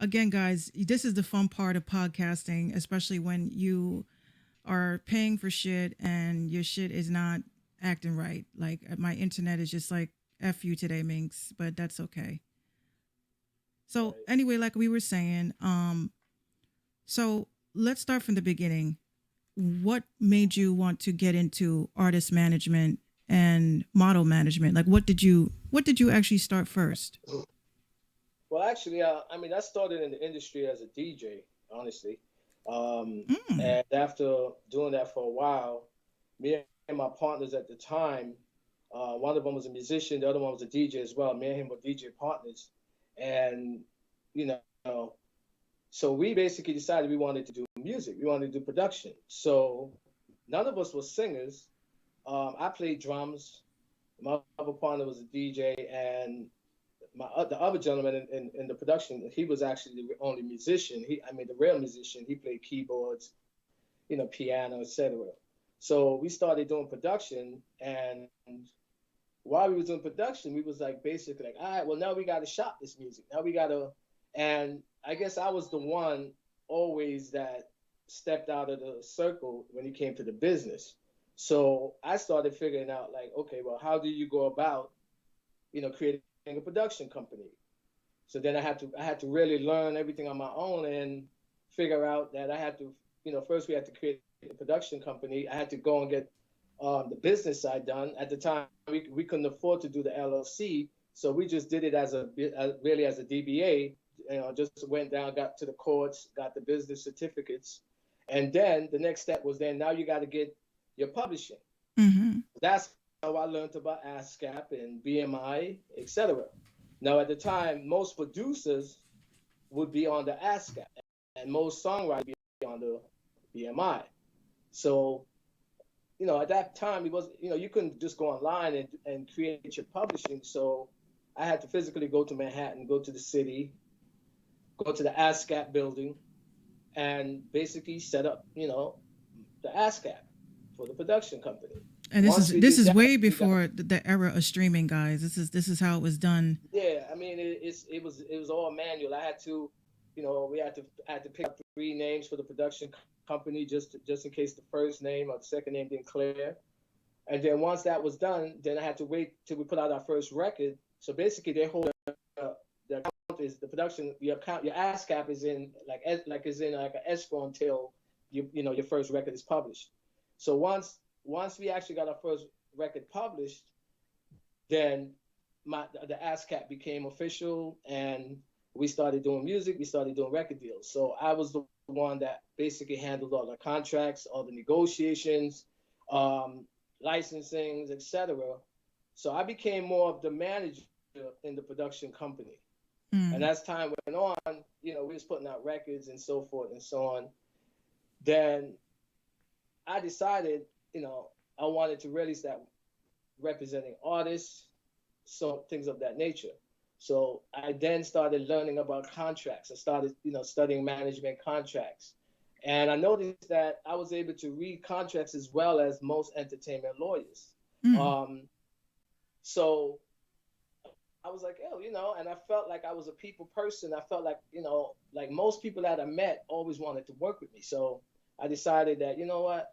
again, guys, this is the fun part of podcasting, especially when you are paying for shit and your shit is not acting right. Like my internet is just like F you today, Minx, but that's okay. So Right. anyway, like we were saying, so let's start from the beginning. What made you want to get into artist management and model management? Like what did you actually start first? Well, actually, I mean, I started in the industry as a DJ, honestly. Mm. And after doing that for a while, me and my partners at the time, one of them was a musician, the other one was a DJ as well. Me and him were DJ partners. And, you know, so we basically decided we wanted to do music, we wanted to do production. So none of us were singers. I played drums. My other partner was a DJ, and the other gentleman in the production, he was actually the only musician. I mean, the real musician. He played keyboards, piano, etc. So we started doing production, and while we was doing production, we was like basically like, all right, well now we got to shop this music. Now we got to, and I guess I was the one always that stepped out of the circle when it came to the business. So I started figuring out like, okay, well, how do you go about, creating a production company? So then I had to really learn everything on my own and figure out that I had to, first we had to create a production company. I had to go and get the business side done. At the time, we couldn't afford to do the LLC, so we just did it really as a DBA. Just went down, got to the courts, got the business certificates, and then the next step was then now you got to get your publishing. Mhm. That's how I learned about ASCAP and BMI, etc. Now, at the time, most producers would be on the ASCAP, and most songwriters would be on the BMI. So, at that time, it was, you couldn't just go online and create your publishing. So, I had to physically go to Manhattan, go to the city, go to the ASCAP building, and basically set up, the ASCAP for the production company. And this Once is we this did is that, way we got. before the era of streaming, guys. This is how it was done. Yeah, I mean, it was all manual. We had to pick up three names for the production company just in case the first name or the second name didn't clear. And then once that was done, then I had to wait till we put out our first record. So basically, they hold the account is the production. Your ASCAP is in like is in like an escrow until your first record is published. So once we actually got our first record published, then the ASCAP became official, and we started doing music. We started doing record deals. So I was the one that basically handled all the contracts, all the negotiations, um, licensings, etc. So I became more of the manager in the production company. And Mm. as time went on, we was putting out records and so forth and so on. Then I decided, I wanted to really start representing artists, so things of that nature. So I then started learning about contracts. I started, studying management contracts. And I noticed that I was able to read contracts as well as most entertainment lawyers. Mm. Um, so I was like, oh, and I felt like I was a people person. I felt like, like most people that I met always wanted to work with me. So I decided that, you know what,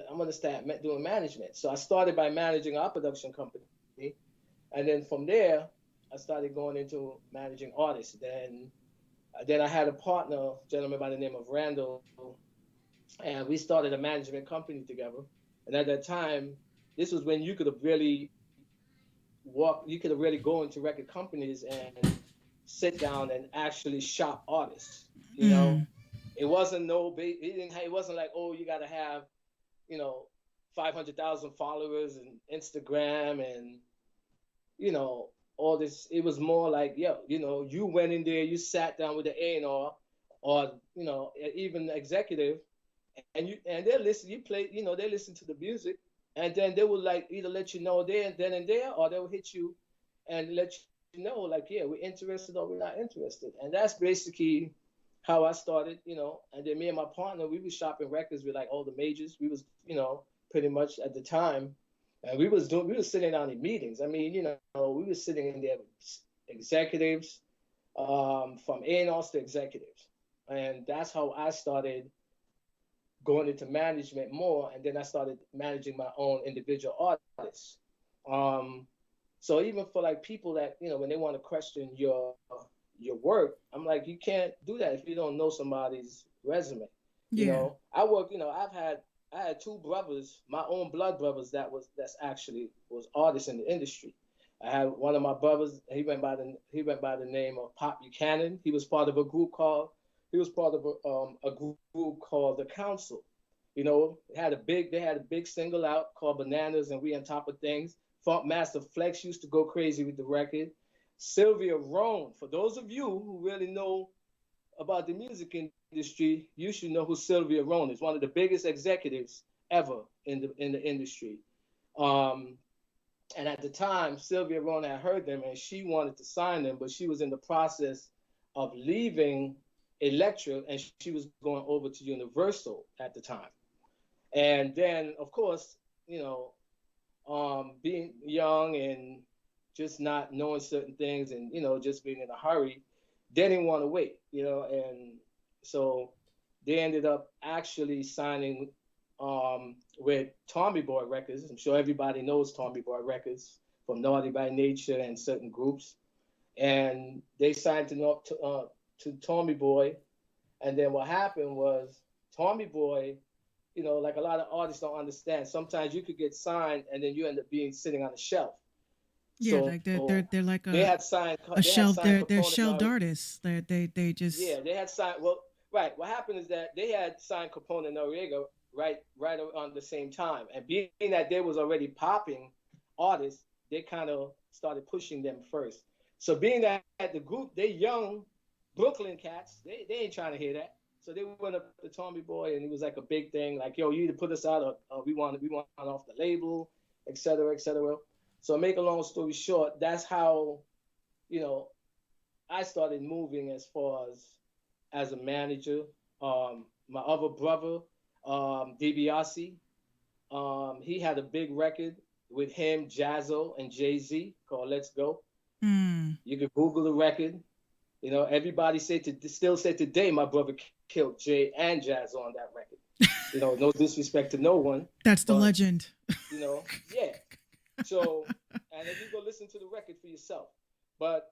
I'm going to start doing management. So I started by managing our production company. And then from there, I started going into managing artists. Then I had a partner, gentleman by the name of Randall, and we started a management company together. And at that time, this was when you could have really you could have really go into record companies and sit down and actually shop artists. Mm. It wasn't it wasn't like, oh, you got to have, you know 500,000 followers and Instagram and all this. It was more like, you went in there, you sat down with the A&R or even the executive, and they listen. You play, they listen to the music, and then they will like either let you know there and then and there, or they'll hit you and let you know like, yeah, we're interested or we're not interested. And that's basically how I started. And then me and my partner, we was shopping records with like all the majors. We was, pretty much at the time, and we was sitting down in meetings. I mean, we was sitting in there with executives, from A&Rs to executives. And that's how I started going into management more. And then I started managing my own individual artists. Um, so even for like people that, when they want to question your work, I'm like, you can't do that if you don't know somebody's resume. Yeah. I work, I had two brothers, my own blood brothers that's actually was artists in the industry. I had one of my brothers, he went by the name of Pop Buchanan. He was part of a group called The Council. They had a big single out called Bananas and We on Top of Things. Funk Master Flex used to go crazy with the record. Sylvia Rhone, for those of you who really know about the music industry, you should know who Sylvia Rhone is. One of the biggest executives ever in the industry. Um, and at the time, Sylvia Rhone had heard them and she wanted to sign them, but she was in the process of leaving Elektra and she was going over to Universal at the time. And then, of course, being young and just not knowing certain things and just being in a hurry, they didn't want to wait, and so they ended up actually signing with Tommy Boy Records. I'm sure everybody knows Tommy Boy Records from Naughty by Nature and certain groups, and they signed to Tommy Boy, and then what happened was Tommy Boy. Like a lot of artists don't understand. Sometimes you could get signed and then you end up being sitting on a shelf. Yeah, So like they're like they had signed a they had shelf. signed They're Capone shelved and artists. They just yeah, they had signed. Well, right. What happened is that they had signed Capone and Noriega right on the same time, and being that they was already popping artists, they kind of started pushing them first. So being that the group, they young Brooklyn cats, they ain't trying to hear that. So they went up to Tommy Boy, and it was like a big thing, like, yo, you either put us out or we want off the label, et cetera, et cetera. So make a long story short, that's how you know I started moving as far as a manager. My other brother, DiBiase, he had a big record with him, Jazzo, and Jay-Z called Let's Go. mm, You could Google the record. Everybody still say today my brother killed Jay and Jazzo on that record. No disrespect to no one, that's the but legend. yeah. So, and if you go listen to the record for yourself, but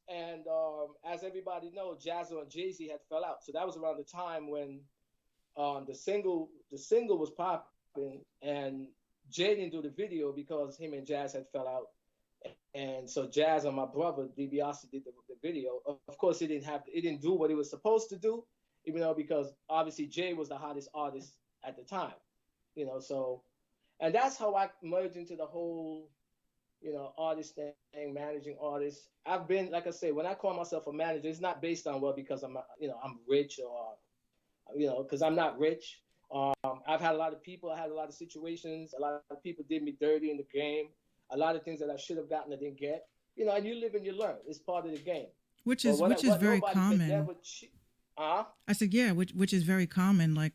and as everybody knows, Jazzo and Jay Z had fell out. So that was around the time when the single was popping, and Jay didn't do the video because him and Jazz had fell out. And so Jazz and my brother DiBiase did the video. Of course, it didn't do what it was supposed to do, even though because obviously Jay was the hottest artist at the time. So and that's how I merged into the whole artist thing, managing artists. I've been, like I say, when I call myself a manager, it's not based on, well, because I'm rich or, because I'm not rich. I've had a lot of people, I had a lot of situations, a lot of people did me dirty in the game, a lot of things that I should have gotten I didn't get. And you live and you learn. It's part of the game. which But is which is what very nobody could common. never, I said, yeah, which is very common. Like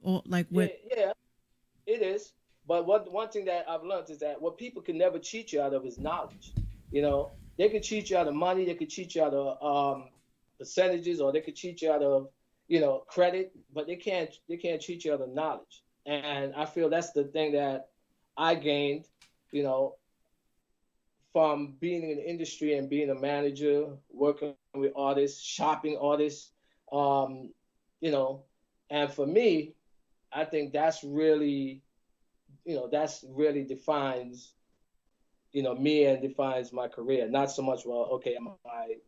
or like yeah, what? yeah, it is. But one thing that I've learned is that what people can never cheat you out of is knowledge. They could cheat you out of money, they could cheat you out of percentages, or they could cheat you out of credit, but they can't cheat you out of knowledge. And I feel that's the thing that I gained, you know, from being in the industry and being a manager, working with artists, shopping artists, um, you know, and for me, I think that's really defines me and defines my career. Not so much, well, okay,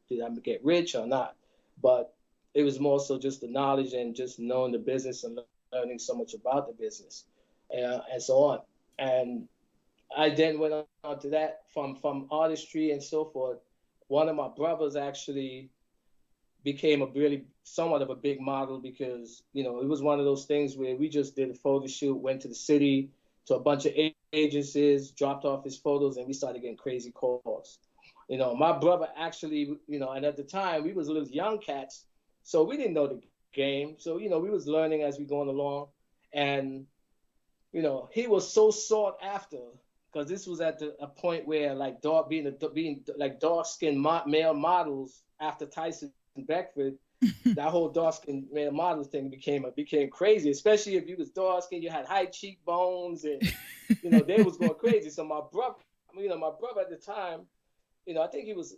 did I get rich or not, but it was more so just the knowledge and just knowing the business and learning so much about the business, and so on. And I then went on to that from artistry and so forth. One of my brothers actually became a really somewhat of a big model because it was one of those things where we just did a photo shoot, went to the city to a bunch of agencies, dropped off his photos, and we started getting crazy calls. My brother actually, and at the time we was little young cats, so we didn't know the game. So we was learning as we going along, and he was so sought after because this was at a point where like being like dark skinned male models after Tyson Beckford, that whole dark skinned male models thing became crazy. Especially if you was dark skinned, you had high cheekbones, and they was going crazy. So my brother at the time, I think he was,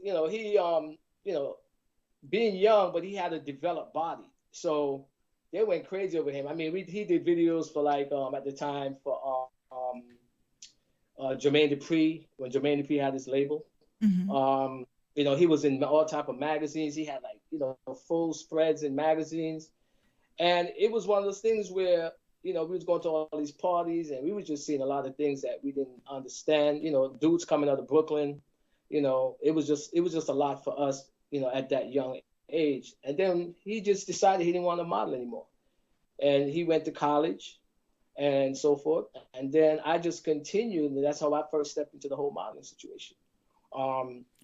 being young, but he had a developed body. So they went crazy over him. I mean, he did videos for like at the time for Jermaine Dupri when Jermaine Dupri had his label. Mm-hmm. He was in all type of magazines. He had like full spreads in magazines, and it was one of those things where we was going to all these parties and we were just seeing a lot of things that we didn't understand. Dudes coming out of Brooklyn. It was just a lot for us. At that young age, and then he just decided he didn't want to model anymore, and he went to college and so forth. And then I just continued, and that's how I first stepped into the whole modeling situation.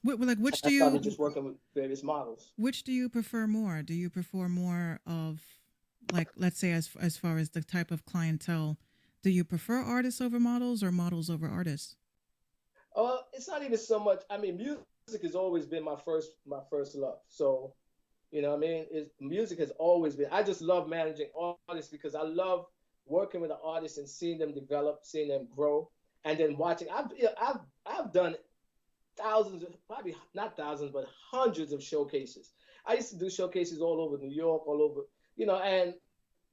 Which I started just working with various models. which do you prefer more? Do you prefer more of, like, let's say, as far as the type of clientele, do you prefer artists over models or models over artists? It's not even so much. I mean, music has always been my first love. So, what I mean? Music has always been. I just love managing artists because I love working with the artists and seeing them develop, seeing them grow, and then watching. I've done thousands, probably not thousands, but hundreds of showcases. I used to do showcases all over New York, all over, and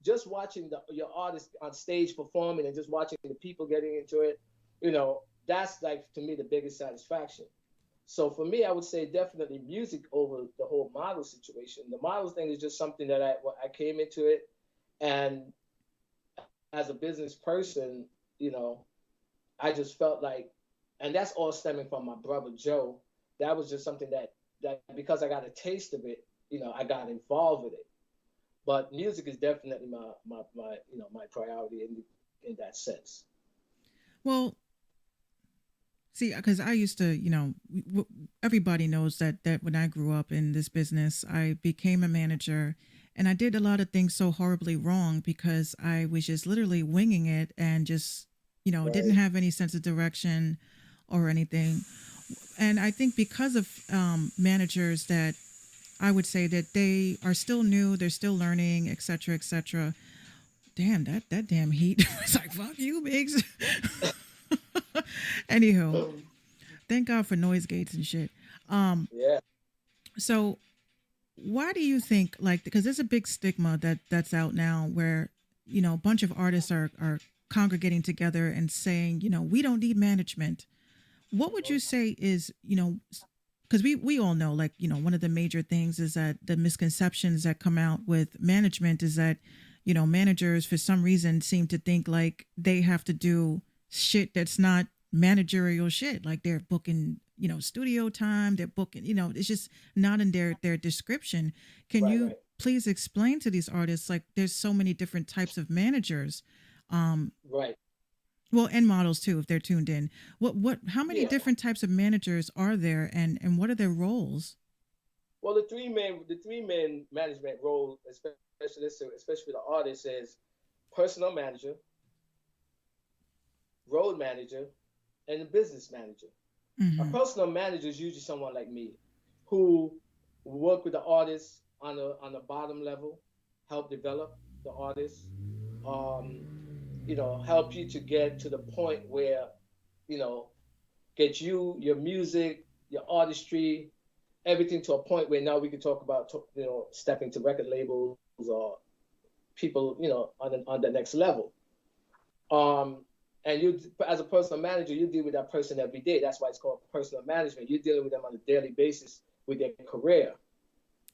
just watching your artists on stage performing and just watching the people getting into it, that's like to me the biggest satisfaction. So for me, I would say definitely music over the whole model situation. The model thing is just something that I came into it, and as a business person, I just felt like, and that's all stemming from my brother Joe. That was just something that because I got a taste of it, I got involved with it. But music is definitely my priority in that sense. Well, see, because I used to, everybody knows that when I grew up in this business, I became a manager, and I did a lot of things so horribly wrong because I was just literally winging it and just, didn't Right. have any sense of direction or anything. And I think because of managers that I would say that they are still new, they're still learning, et cetera, et cetera. Damn, that damn heat. It's like, fuck you, Biggs. Anywho, thank God for noise gates and shit. Um, Yeah. so why do you think, like, because there's a big stigma that's out now where, a bunch of artists are congregating together and saying, we don't need management. What would you say is, because we all know, like, one of the major things is that the misconceptions that come out with management is that, managers for some reason seem to think like they have to do shit that's not managerial shit. Like they're booking, studio time, they're booking, it's just not in their description. Can Right. you Right. please explain to these artists, like, there's so many different types of managers, um, Right. well, and models too, if they're tuned in. How many Yeah. different types of managers are there, and what are their roles? Well, the three main management role, especially for the artist, is personal manager, road manager, and a business manager. A Mm-hmm. personal manager is usually someone like me, who work with the artist on the bottom level, help develop the artist, um, help you to get to the point where you know get your music, your artistry, everything to a point where now we can talk about stepping to record labels or people on the next level. And you, as a personal manager, you deal with that person every day. That's why it's called personal management. You're dealing with them on a daily basis with their career.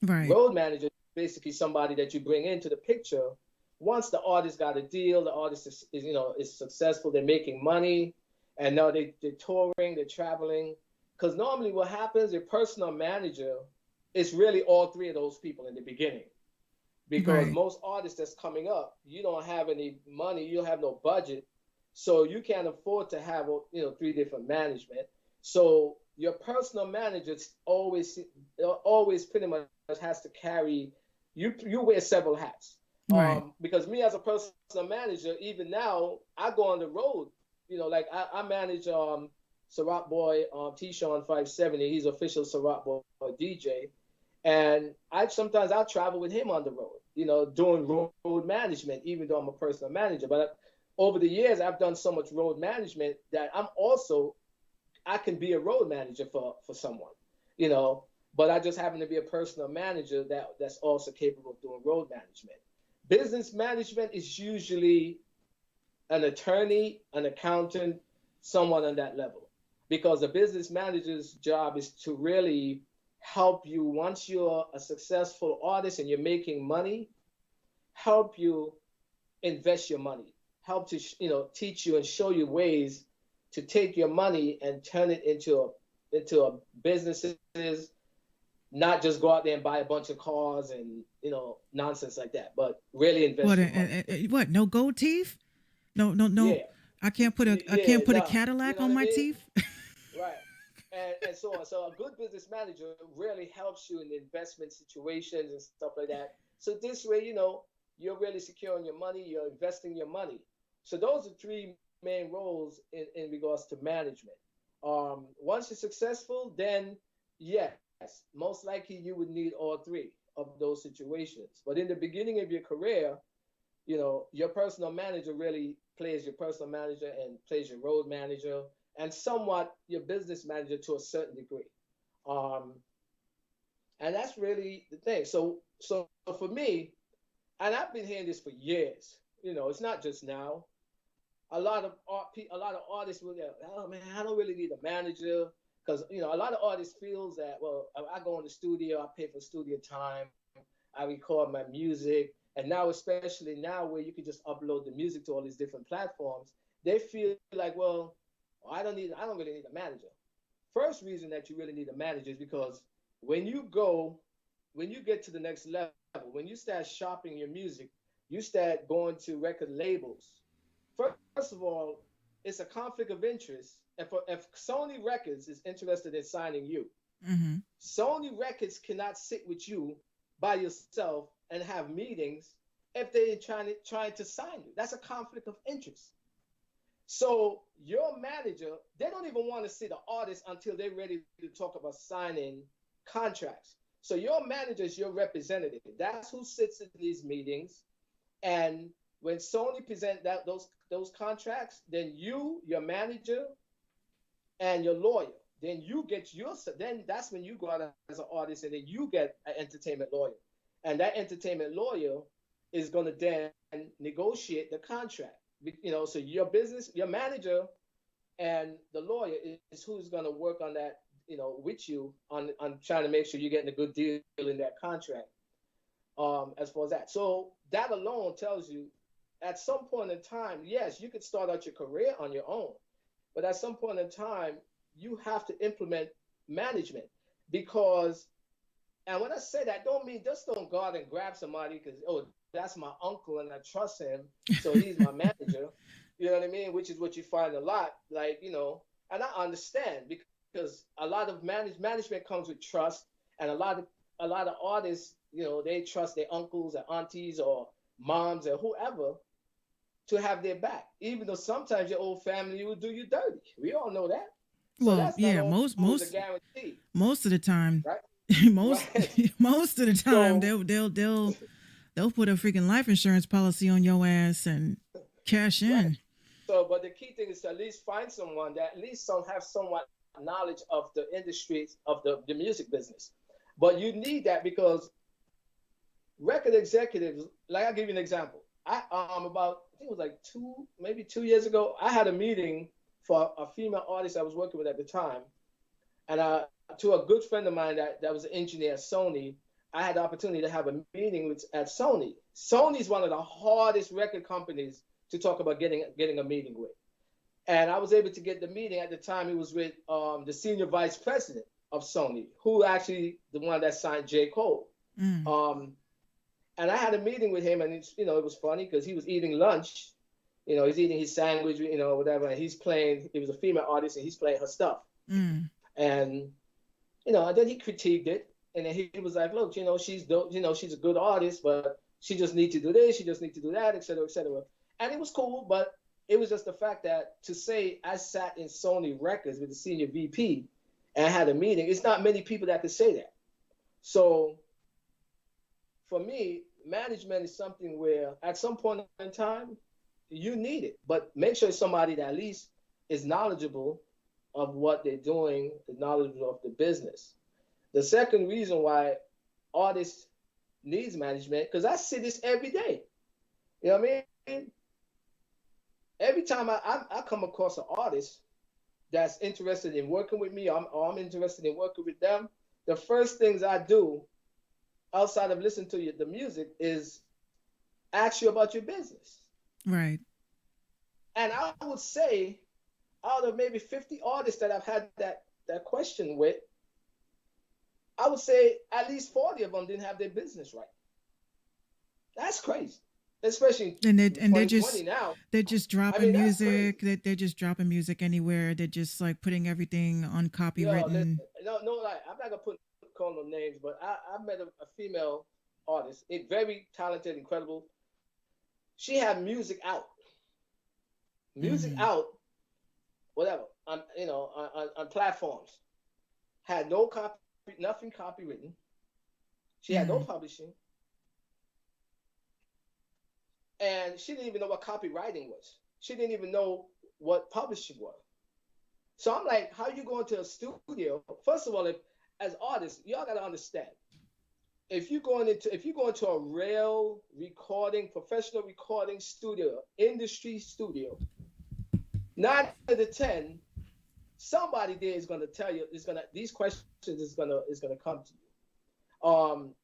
Right. Road manager is basically somebody that you bring into the picture once the artist got a deal, the artist is successful, they're making money, and now they're touring, they're traveling. Because normally what happens, a personal manager is really all three of those people in the beginning. Because Right. most artists that's coming up, you don't have any money, you don't have no budget, so you can't afford to have three different management. So your personal manager always pretty much has to carry you. You wear several hats. Right. Because me as a personal manager, even now I go on the road. like I manage Ciroc Boy T-Shawn 570. He's official Ciroc Boy DJ, and I travel with him on the road, doing road management, even though I'm a personal manager. But over the years, I've done so much road management that I can be a road manager for someone, you know. But I just happen to be a personal manager that's also capable of doing road management. Business management is usually an attorney, an accountant, someone on that level. Because the business manager's job is to really help you once you're a successful artist and you're making money, help you invest your money, help to teach you and show you ways to take your money and turn it into a businesses, not just go out there and buy a bunch of cars and nonsense like that, but really invest What? your money. What? No gold teeth? No, no, no. Yeah, I can't put a no, you Cadillac know on what I my mean? teeth. Right. And so on. So a good business manager really helps you in investment situations and stuff like that. So this way, you're really securing your money, you're investing your money. So those are three main roles in regards to management. Once you're successful, then yes, most likely you would need all three of those situations. But in the beginning of your career, your personal manager really plays your personal manager and plays your road manager and somewhat your business manager to a certain degree. Um, and that's really the thing. So for me, and I've been hearing this for years, it's not just now. A lot of artists will go, oh man, I don't really need a manager. Because a lot of artists feels that, well, I go in the studio, I pay for studio time, I record my music, and now, especially now where you can just upload the music to all these different platforms, they feel like, well, I don't really need a manager. First reason that you really need a manager is because when you get to the next level, when you start shopping your music, you start going to record labels. First of all, it's a conflict of interest. If Sony Records is interested in signing you, Hmm. Sony Records cannot sit with you by yourself and have meetings if they're trying to sign you. That's a conflict of interest. So your manager, they don't even want to see the artist until they're ready to talk about signing contracts. So your manager is your representative. That's who sits in these meetings. And when Sony present those contracts, then your manager, and your lawyer, then that's when you go out as an artist, and then you get an entertainment lawyer, and that entertainment lawyer is going to then negotiate the contract. So your manager and the lawyer is who's going to work on that, with you on trying to make sure you're getting a good deal in that contract. As far as that, so that alone tells you, at some point in time, yes, you could start out your career on your own, but at some point in time, you have to implement management because, and when I say that, don't mean just don't go out and grab somebody because, oh, that's my uncle and I trust him, so he's my manager. You know what I mean? Which is what you find a lot, like, and I understand because a lot of management comes with trust, and a lot of artists, they trust their uncles or aunties or moms or whoever to have their back, even though sometimes your old family will do you dirty. We all know that. So Well, that's not yeah, always a guarantee, most of the time, right? most Right. most of the time So they'll put a freaking life insurance policy on your ass and cash right. in. But the key thing is to at least find someone that at least have somewhat knowledge of the industry of the music business. But you need that because record executives, like I'll give you an example. I think it was like 2 years ago, I had a meeting for a female artist I was working with at the time. And to a good friend of mine that was an engineer at Sony, I had the opportunity to have a meeting at Sony. Sony is one of the hardest record companies to talk about getting a meeting with. And I was able to get the meeting at the time. It was with the senior vice president of Sony, who actually the one that signed J. Cole. Mm. Um, and I had a meeting with him, and it was funny because he was eating lunch. He's eating his sandwich, whatever, and he's playing. It was a female artist, and he's playing her stuff. Mm. And and then he critiqued it, and then he was like, "Look, she's a good artist, but she just needs to do this, she just needs to do that, et cetera, et cetera." And it was cool, but It was just the fact that to say I sat in Sony Records with the senior VP and had a meeting, it's not many people that could say that. So for me, management is something where at some point in time you need it, but make sure it's somebody that at least is knowledgeable of what they're doing, is knowledgeable of the business. The second reason why artists needs management, because I see this every day. You know what I mean? Every time I come across an artist that's interested in working with me, or I'm interested in working with them, the first things I do outside of listening to the music is ask you about your business. Right. And I would say out of maybe 50 artists that I've had that question with, I would say at least 40 of them didn't have their business right. That's crazy, especially And in they're 2020 just now. they're just I dropping mean, that's music. crazy. They're just dropping music anywhere. They're just like putting everything on Yo, listen, copywritten. no, like I'm not gonna call no names, but I met a female artist, a very talented, incredible. She had music Mm-hmm. out, whatever, on on platforms. Had no copy, nothing copywritten. She had no Mm. publishing, and she didn't even know what copywriting was. She didn't even know what publishing was. So I'm like, how you going to a studio? First of all, if as artists, y'all gotta understand. If you go into a real recording, professional recording studio, industry studio, 9 out of 10, somebody there is gonna tell you is gonna these questions is gonna come to you.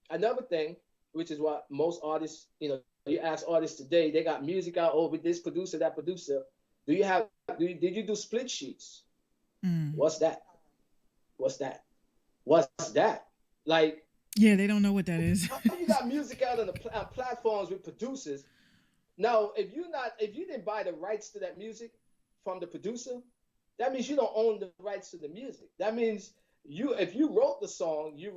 Another thing, which is what most artists, you ask artists today, they got music out over this producer, that producer. Do you have did you do split sheets? Mm. What's that? What's that? What's that? Like, Yeah, they don't know what that is. how you got music out on on platforms with producers? Now, if you didn't buy the rights to that music from the producer, that means you don't own the rights to the music. That means if you wrote the song, you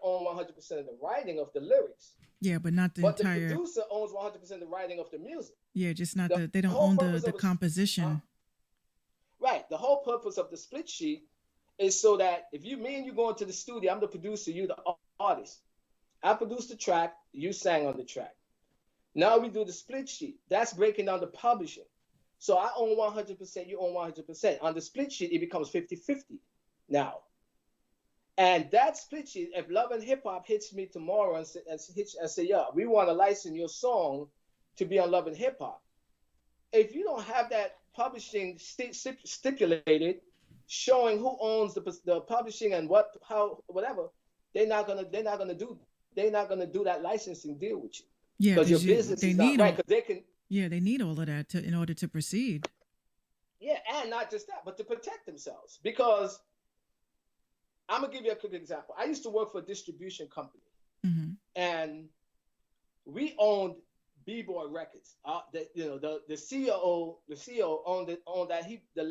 own 100% of the writing of the lyrics, Yeah, but not the but the entire. producer owns 100% of the writing of the music. Yeah, just not The the. They don't whole own purpose the of composition. right, the whole purpose of the split sheet is so that if me and you go into the studio, I'm the producer, you the artist. I produced the track, you sang on the track. Now we do the split sheet. That's breaking down the publishing. So I own 100%, you own 100%. On the split sheet, it becomes 50-50 now. And that split sheet, if Love and Hip Hop hits me tomorrow and say, yeah, we want to license your song to be on Love and Hip Hop. If you don't have that publishing stipulated, showing who owns the publishing and whatever, they're not gonna do that licensing deal with you Yeah, because your because business they is not need right. all. Because they can, Yeah, they need all of that in order to proceed. yeah, and not just that, but to protect themselves. Because I'm gonna give you a quick example. I used to work for a distribution company, Mm-hmm. and we owned B-Boy Records. The CEO owned the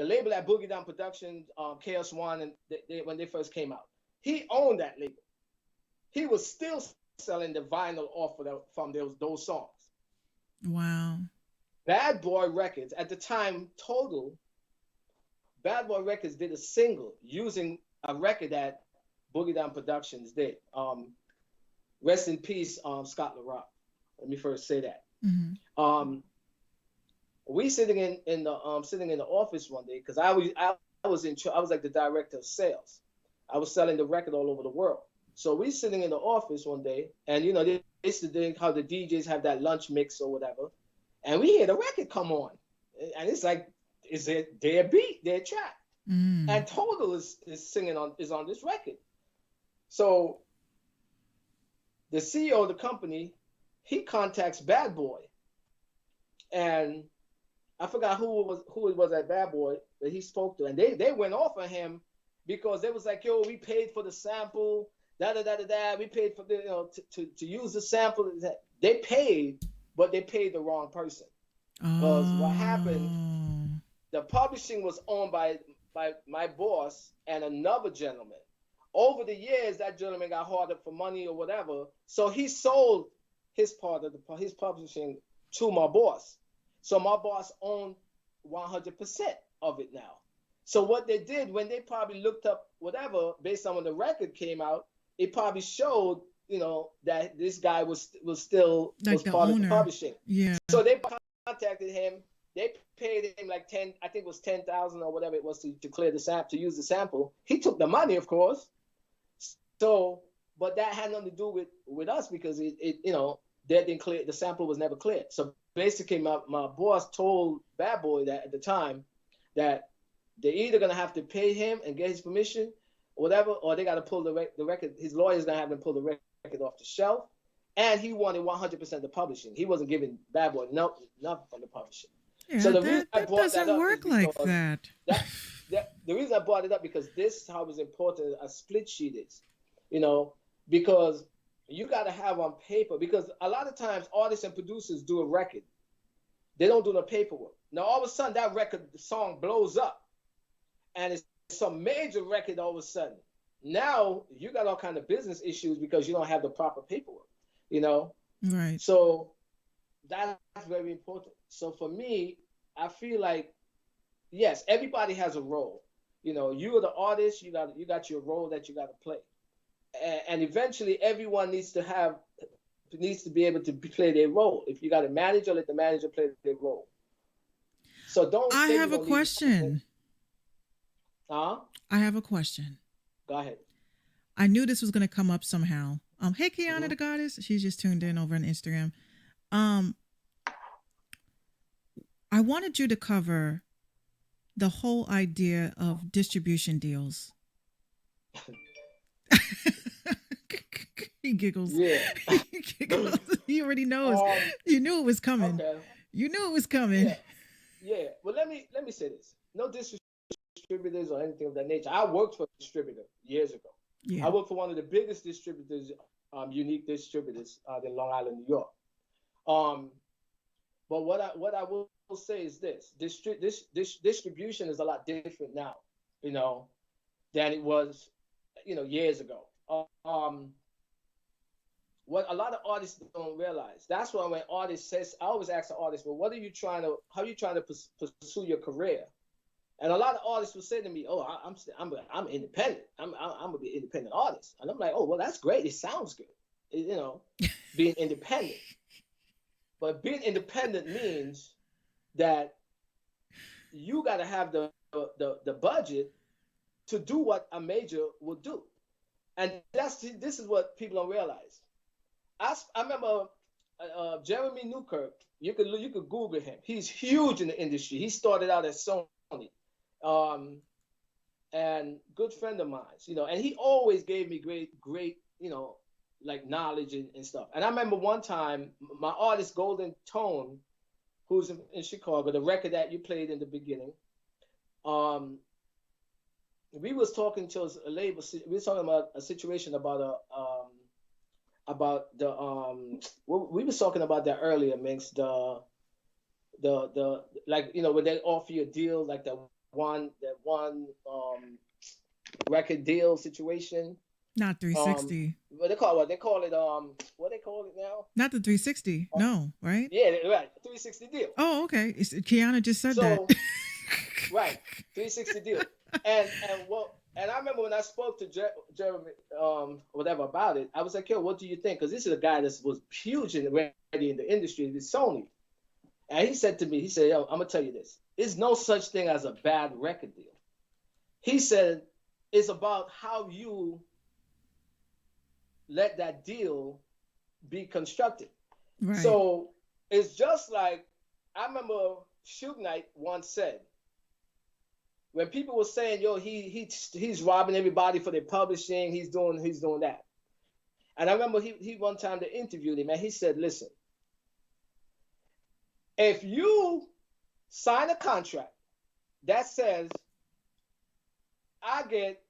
label at Boogie Down Productions, Chaos One, and when they first came out, he owned that label. He was still selling the vinyl off from those songs. Wow. Bad Boy Records at the time, Bad Boy Records did a single using a record that Boogie Down Productions did. Rest in peace, Scott LaRock. Let me first say that. Mm-hmm. Um, we sitting in the office one day because I was like the director of sales. I was selling the record all over the world. So we sitting in the office one day, and they used to do how the DJs have that lunch mix or whatever, and we hear the record come on, and it's like, is it their beat, their track, Mm. and Total is on this record. So the CEO of the company, he contacts Bad Boy, and I forgot who it was at Bad Boy that he spoke to, and they went off on him because they was like, yo, we paid for the sample, da da da da da, we paid for the to use the sample. They paid, but they paid the wrong person. Because what happened, Oh. the publishing was owned by my boss and another gentleman. Over the years, that gentleman got hard up for money or whatever, so he sold his part of his publishing to my boss. So my boss owned 100% of it now. So what they did when they probably looked up whatever based on when the record came out, it probably showed, that this guy was Like the part of the owner. publishing. Yeah. So they contacted him. They paid him like I think it was 10,000 or whatever it was to clear the sample, to use the sample. He took the money, of course. So, but that had nothing to do with us because it they didn't clear, the sample was never cleared. So basically, my boss told Bad Boy that at the time that they're either gonna have to pay him and get his permission, or whatever, or they got to pull the record. His lawyer's gonna have them pull the record off the shelf, and he wanted 100% of the publishing. He wasn't giving Bad Boy nothing from the publishing. Yeah, So the reason I that brought that doesn't up work is like because that. the reason I brought it up because this is how it's important a split sheet is, because you got to have on paper, because a lot of times artists and producers do a record, they don't do the paperwork. Now all of a sudden that the song blows up, and it's some major record all of a sudden. Now you got all kind of business issues because you don't have the proper paperwork, Right. So that's very important. So for me, I feel like, yes, everybody has a role. You are the artist. You got your role that you got to play, and eventually everyone needs to be able to play their role. If you got a manager, let the manager play their role. So don't. I have a question. Huh? I have a question. Go ahead. I knew this was going to come up somehow. Hey, Kiana the Goddess. She's just tuned in over on Instagram. I wanted you to cover the whole idea of distribution deals. He giggles. Yeah. He giggles. He already knows. You knew it was coming. Okay. You knew it was coming. Yeah. Well, let me say this. No distributors or anything of that nature. I worked for a distributor years ago. Yeah. I worked for one of the biggest distributors, unique distributors in Long Island, New York. But what I will say is this: distribution is a lot different now, than it was, years ago. What a lot of artists don't realize. That's why when artists says, I always ask the artist, well, how are you trying to pursue your career? And a lot of artists will say to me, oh, I'm independent. I'm gonna be an independent artist. And I'm like, oh, well, that's great. It sounds good, being independent. But being independent means that you got to have the budget to do what a major will do. And this is what people don't realize. I remember Jeremy Newkirk. You could Google him. He's huge in the industry. He started out at Sony, and good friend of mine. And he always gave me great, like knowledge and stuff. And I remember one time my artist Golden Tone, who's in Chicago, the record that you played in the beginning. We was talking to a label. We was talking about a situation about we was talking about that earlier, Minx. The like, when they offer you a deal, like that one record deal situation. Not 360. What they call it? What they call it now? Not the 360. No, right? Yeah, right. 360 deal. Oh, okay. Kiana just said that. Right, 360 deal. And I remember when I spoke to Jeremy, whatever about it, I was like, yo, what do you think? Because this is a guy that was huge already in the industry with Sony. And he said to me, yo, I'm gonna tell you this. There's no such thing as a bad record deal. He said, it's about how you let that deal be constructed. Right. So it's just like, I remember Suge Knight once said, when people were saying, yo, he's robbing everybody for their publishing, he's doing that. And I remember he one time they interviewed him and he said, listen, if you sign a contract that says, I get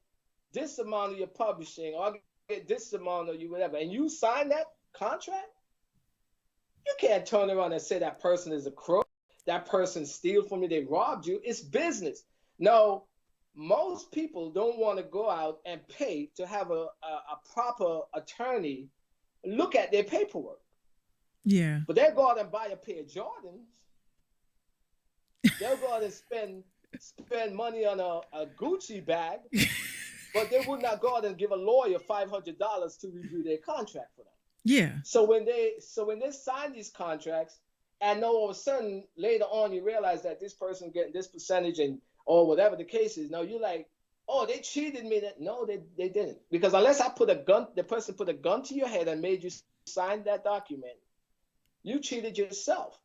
this amount of your publishing, or I get this amount of you, whatever, and you sign that contract, you can't turn around and say that person is a crook, that person steal from you, they robbed you. It's business. No, most people don't want to go out and pay to have a proper attorney look at their paperwork. Yeah. But they'll go out and buy a pair of Jordans. They'll go out and spend money on a Gucci bag, but they would not go out and give a lawyer $500 to review their contract for them. Yeah. So when they sign these contracts, and all of a sudden later on you realize that this person getting this percentage and or whatever the case is, now you're like, oh, they cheated me. No, they didn't. Because unless the person put a gun to your head and made you sign that document, you cheated yourself.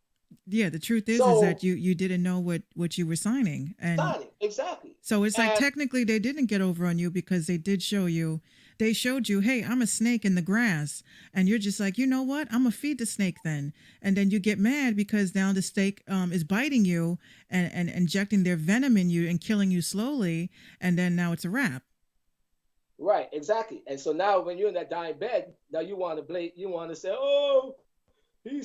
Yeah, the truth is So that you didn't know what you were signing. And signing, exactly. so it's like And technically they didn't get over on you because they showed you, hey, I'm a snake in the grass. And you're just like, you know what? I'm going to feed the snake then. And then you get mad because now the snake is biting you and injecting their venom in you and killing you slowly. And then now it's a wrap. right, exactly. And so now when you're in that dying bed, now you want to say, oh, he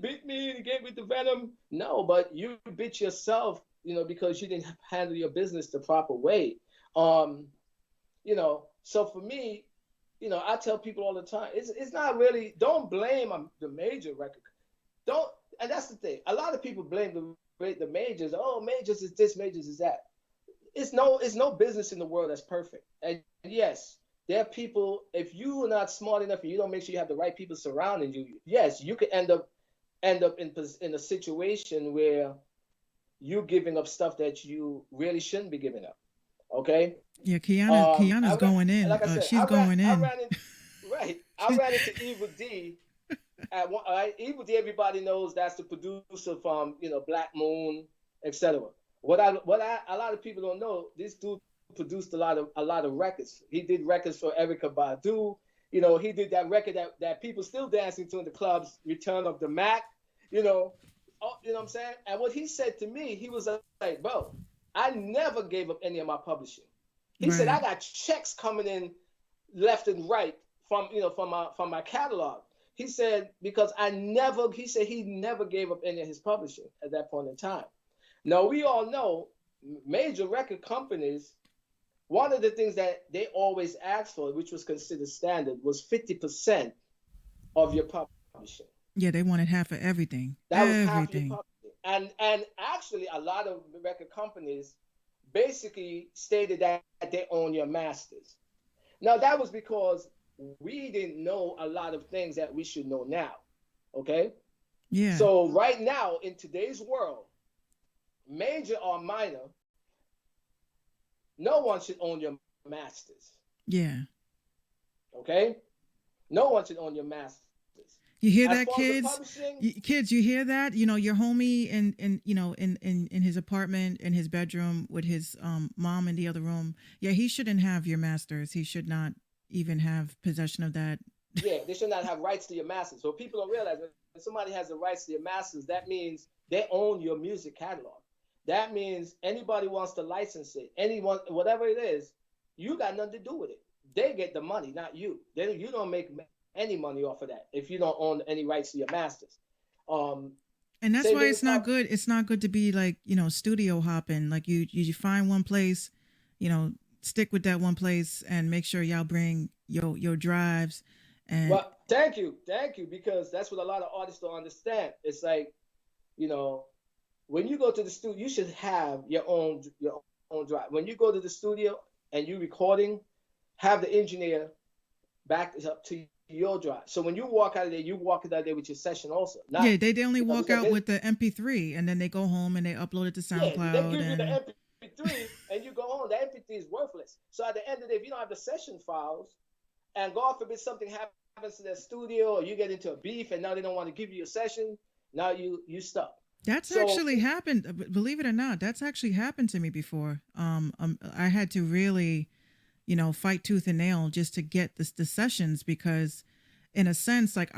bit me and he gave me the venom. No, but you bit yourself, because you didn't handle your business the proper way. Um, so for me, I tell people all the time, it's not really, don't blame the major record. Don't, and that's the thing. A lot of people blame the majors. Oh, majors is this, majors is that. It's no business in the world that's perfect. And yes, there are people, if you are not smart enough and you don't make sure you have the right people surrounding you, yes, you could end up in a situation where you're giving up stuff that you really shouldn't be giving up. Okay. Yeah, Kiana's going in. Like I said, She's going I in. ran in, right. I ran into Evil D at one. Evil D, everybody knows that's the producer from Black Moon, etc. A lot of people don't know, this dude produced a lot of records. He did records for Erykah Badu. He did that record that people still dancing to in the clubs, Return of the Mac. You know, you know what I'm saying? And what he said to me, he was like, bro, I never gave up any of my publishing. He said, Right. I got checks coming in left and right from my catalog. He said, because he never gave up any of his publishing at that point in time. Now, we all know major record companies, one of the things that they always asked for, which was considered standard, was 50% of your publishing. Yeah, they wanted half of everything. That was half your Everything. publishing. And actually, a lot of record companies basically stated that they own your masters. Now, that was because we didn't know a lot of things that we should know now. Okay? Yeah. So, right now, in today's world, major or minor, no one should own your masters. Yeah. Okay? No one should own your masters. You hear As that, far as the kids? publishing, Kids, you hear that? Your homie in his apartment, in his bedroom with his mom in the other room. Yeah, he shouldn't have your masters. He should not even have possession of that. yeah, they should not have rights to your masters. So people don't realize when somebody has the rights to your masters, that means they own your music catalog. That means anybody wants to license it, anyone, whatever it is, you got nothing to do with it. They get the money, not you. You don't make any money off of that if you don't own any rights to your masters. Um, And that's Same why thing it's with not good. It's not good to be like, studio hopping. Like you find one place, stick with that one place and make sure y'all bring your drives and well, thank you, because that's what a lot of artists don't understand. It's like, you know, when you go to the studio, you should have your own drive. When you go to the studio and you recording, have the engineer back up to your drive. So when you walk out of there, you walk out of there with your session also. Not yeah, they only walk because out with the MP3 and then they go home and they upload it to they SoundCloud give you the and MP3 and you go on. The MP3 is worthless. So at the end of the day, if you don't have the session files, and God forbid something happens to their studio or you get into a beef and now they don't want to give you a session, now you stuck. that's So actually happened. Believe it or not, that's actually happened to me before. I had to really, fight tooth and nail just to get the sessions because, in a sense, like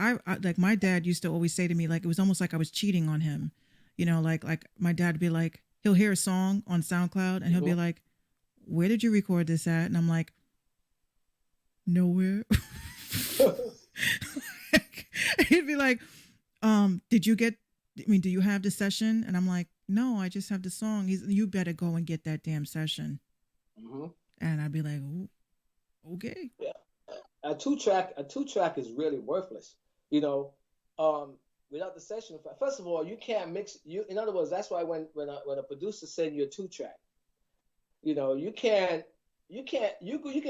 like my dad used to always say to me, like it was almost like I was cheating on him. Like my dad would be like, he'll hear a song on SoundCloud and he'll be mhm. like, "Where did you record this at?" And I'm like, "Nowhere." He'd be like, did you get? I mean, do you have the session? And I'm like, no, I just have the song. You better go and get that damn session. Mhm. And I'd be like, "Oh, okay." Yeah. A two track is really worthless. You know, without the session file, first of all, you can't mix. You, in other words, that's why when a producer send you a 2-track, you can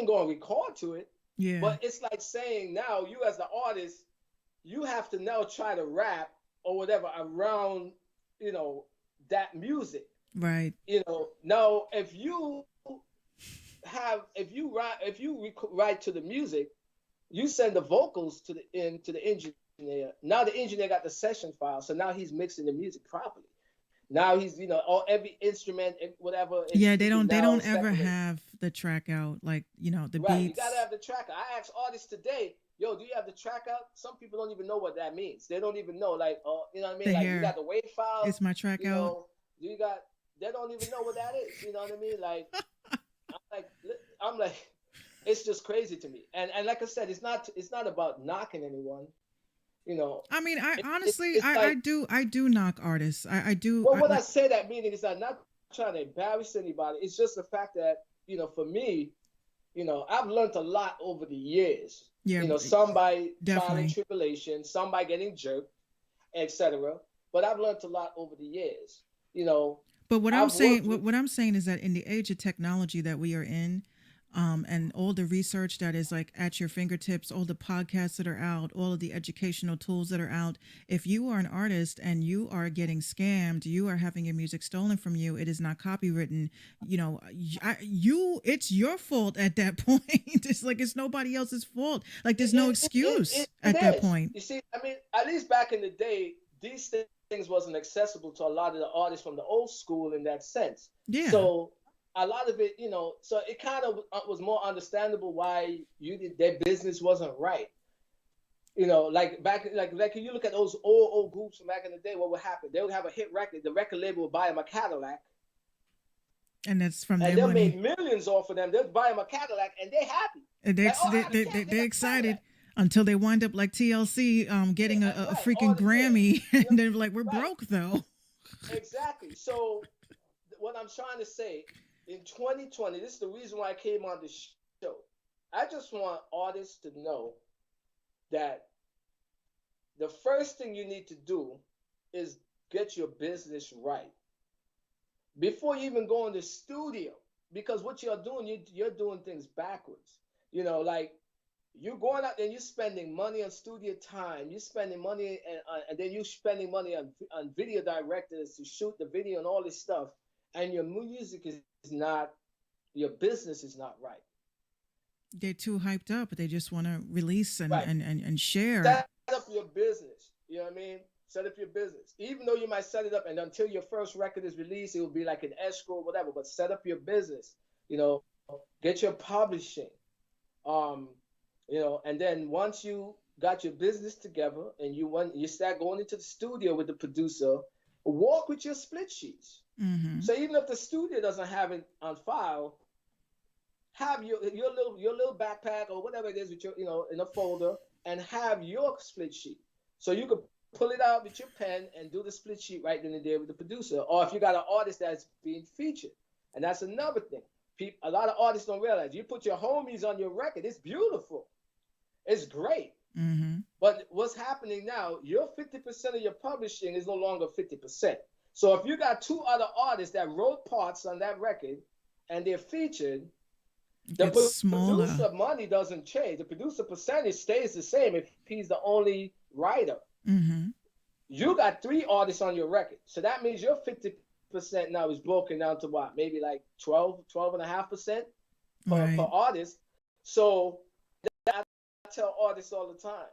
go and record to it, Yeah. but it's like saying now you as the artist, you have to now try to rap or whatever around, you know, that music. Right. Now if you write to the music, you send the vocals to the engineer. Now the engineer got the session file, so now he's mixing the music properly. Now he's, all every instrument, whatever is Yeah, speaking they now don't ever separate. have the track out, like, the Right, you gotta beats. have the tracker. I ask artists today, yo, do you have the track out? Some people don't even know what that means. They don't even know, like, you know what I mean? The Like, you hair. got the wave files, Is my track you out? know, you got, they don't even know what that is. You know what I mean? Like, I'm like, I'm like, it's just crazy to me. And like I said, it's not about knocking anyone. You know, I mean, I honestly, it's like, I do knock artists. I do. well, what I say that meaning is I'm not trying to embarrass anybody. It's just the fact that, for me, I've learned a lot over the years. Yeah, Some by trial and definitely. tribulation, some by getting jerked, etc. But I've learned a lot over the years. You know, But what I'm I've saying, worked with, what I'm saying is that in the age of technology that we are in, and all the research that is like at your fingertips, all the podcasts that are out, all of the educational tools that are out. If you are an artist and you are getting scammed, you are having your music stolen from you. It is not copywritten. It's your fault at that point. It's like it's nobody else's fault. Like there's no excuse it at that is. point. You see, I mean, at least back in the day, these things wasn't accessible to a lot of the artists from the old school in that sense. Yeah, So a lot of it, so it kind of was more understandable why their business wasn't right. Like back, like you look at those old groups from back in the day, what would happen? They would have a hit record, the record label would buy them a Cadillac, and that's from and their they'll make money. millions off of them. They'll buy them a Cadillac, and they're happy. And Like, oh, I have a they Cadillac, excited Cadillac. until they wind up like TLC, getting Yeah, a right. freaking Yeah, Grammy, and yeah, they're like, we're right. broke though. Exactly. So what I'm trying to say, in 2020, this is the reason why I came on the show. I just want artists to know that the first thing you need to do is get your business right before you even go in the studio. Because what you're doing, you're doing things backwards. Like you're going out there, you're spending money on studio time, you're spending money, and then you're spending money on video directors to shoot the video and all this stuff, and your music is not, your business is not right. They're too hyped up. They just want to release and, Right. and share. Set up your business. You know what I mean? Set up your business. Even though you might set it up and until your first record is released, it will be like an escrow or whatever, but set up your business. You know, get your publishing. Um, and then once you got your business together and you start going into the studio with the producer, walk with your split sheets. Mm-hmm. So even if the studio doesn't have it on file, have your little backpack or whatever it is with your, in a folder, and have your split sheet. So you could pull it out with your pen and do the split sheet right then and there with the producer. Or if you got an artist that's being featured. And that's another thing. A lot of artists don't realize you put your homies on your record. It's beautiful. It's great. Mm-hmm. But what's happening now, your 50% of your publishing is no longer 50%. So if you got two other artists that wrote parts on that record and they're featured, the It's smaller. producer money doesn't change. The producer percentage stays the same if he's the only writer. Mm-hmm. You got three artists on your record. So that means your 50% now is broken down to what? Maybe like 12.5% per Right. artist. So I tell artists all the time,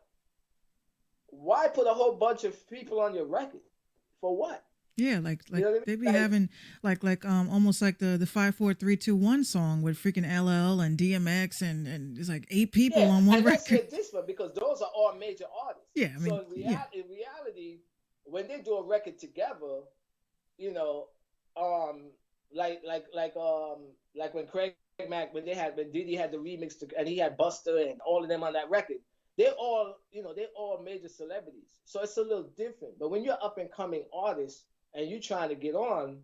why put a whole bunch of people on your record? For what? Yeah, You know what I they be mean? Like, having almost like the 5 4 3 2 1 song with freaking LL and DMX and it's like 8 people yeah, on one and let's record. say this one because those are all major artists. Yeah, I So mean, yeah. in reality, when they do a record together, you know, um, like when Craig Mack when Diddy had the remix and he had Buster and all of them on that record, they're all major celebrities. So it's a little different. But when you're up and coming artist and you trying to get on,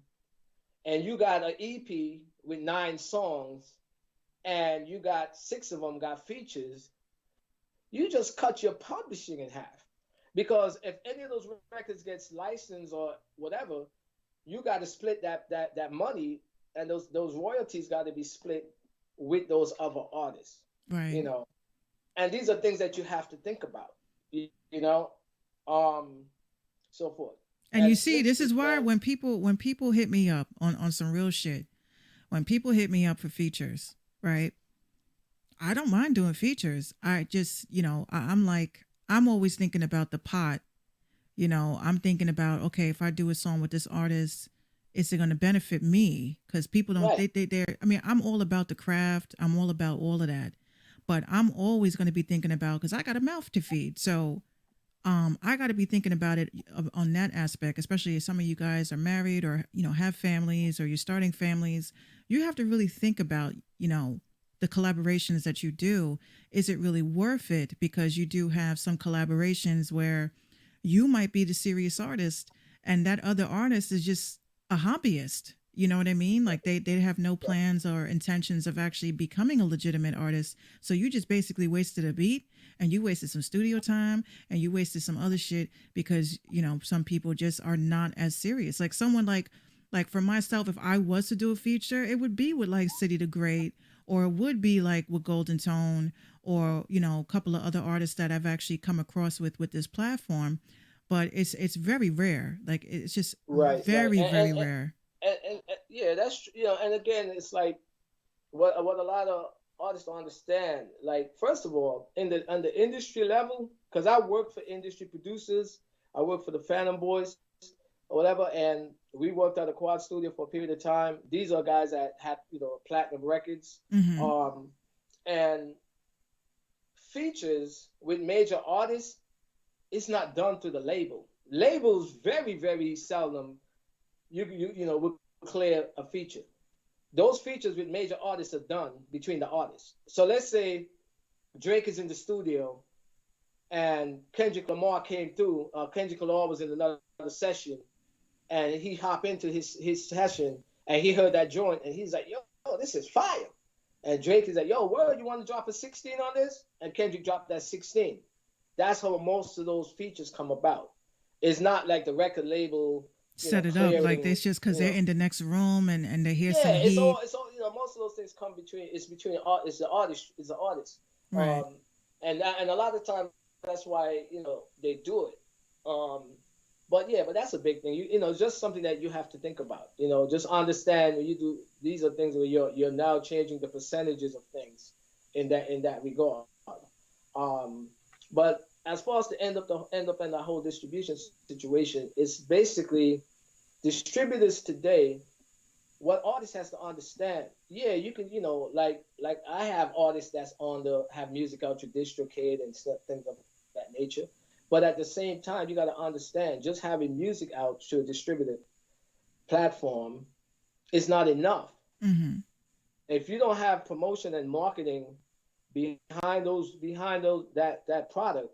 and you got an EP with 9 songs, and you got 6 of them got features, you just cut your publishing in half. Because if any of those records gets licensed or whatever, you got to split that money, and those royalties got to be split with those other artists, Right. you know. And these are things that you have to think about, you know, um, so forth. And you And see, since this is why when people hit me up on some real shit, when people hit me up for features, right? I don't mind doing features. I just, I'm like, I'm always thinking about the pot. I'm thinking about, okay, if I do a song with this artist, is it going to benefit me? Because people don't, right, they're, I mean, I'm all about the craft. I'm all about all of that. But I'm always going to be thinking about, because I got a mouth to feed. So I got to be thinking about it on that aspect, especially if some of you guys are married or, have families or you're starting families. You have to really think about, the collaborations that you do. Is it really worth it? Because you do have some collaborations where you might be the serious artist and that other artist is just a hobbyist. You know what I mean? Like they have no right, plans or intentions of actually becoming a legitimate artist. So you just basically wasted a beat and you wasted some studio time and you wasted some other shit because, some people just are not as serious. Like someone like for myself, if I was to do a feature, it would be with like City the Great, or it would be like with Golden Tone, or a couple of other artists that I've actually come across with this platform. But it's very rare. Like it's just right, right. very very And, rare. yeah, that's, and again, it's like what a lot of artists don't understand. Like, first of all, on the industry level, because I work for industry producers, I work for the Phantom Boys or whatever, and we worked at a quad studio for a period of time. These are guys that have, platinum records. Hmm. Um, and features with major artists, it's not done through the label. Labels very, very seldom will clear a feature. Those features with major artists are done between the artists. So let's say Drake is in the studio and Kendrick Lamar came through. Kendrick Lamar was in another session, and he hopped into his session and he heard that joint and he's like, yo, this is fire. And Drake is like, yo, word, you want to drop a 16 on this? And Kendrick dropped that 16. That's how most of those features come about. It's not like the record label, Set it up like clearing, this just because they're in the next room and they hear some yeah, heat. it's all, most of those things come between, it's between art, it's the artist. Right. Um, and a lot of times that's why, they do it. Um, but yeah, but that's a big thing. Just something that you have to think about. Just understand when you do, these are things where you're now changing the percentages of things in that regard. Um, but as far as to end up in the whole distribution situation, it's basically distributors today. What artists has to understand, yeah, you can, like I have artists that's on the have music out to DistroKid and stuff, things of that nature. But at the same time, you got to understand, just having music out to a distributed platform is not enough. Hmm. If you don't have promotion and marketing behind those that product,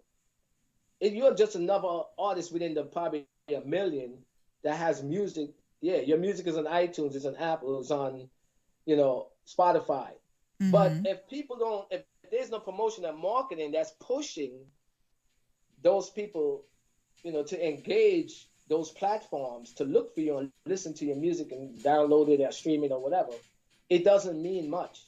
if you're just another artist within the probably a million that has music. Yeah, your music is on iTunes, it's on Apple, it's on, Spotify. But Hmm. if there's no promotion and marketing that's pushing those people, to engage those platforms to look for you and listen to your music and download it or stream it or whatever, it doesn't mean much,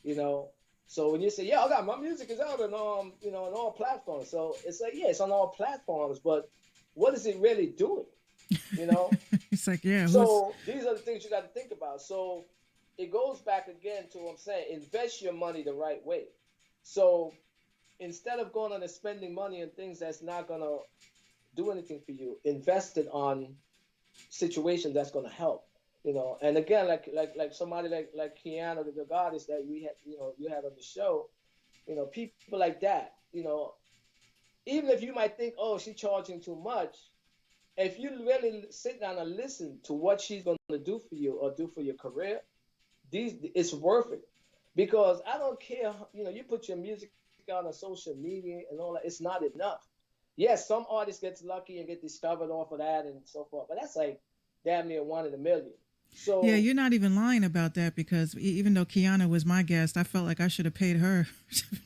you know. So when you say, yeah, I got my music is out on on all platforms. So it's like, yeah, it's on all platforms, but what is it really doing? You know? It's like, yeah, who's So these are the things you got to think about. So it goes back again to what I'm saying, invest your money the right way. So instead of going on and spending money on things that's not gonna do anything for you, invest it on situations that's gonna help. And again, like somebody like Keanu, the goddess that we had, you had on the show, people like that, even if you might think, oh, she's charging too much, if you really sit down and listen to what she's going to do for you or do for your career, it's worth it. Because I don't care, you put your music out on social media and all that, it's not enough. Yes, some artists get lucky and get discovered off of that and so forth, but that's like damn near one in a million. Yeah, So you're not even lying about that because even though Kiana was my guest, I felt like I should have paid her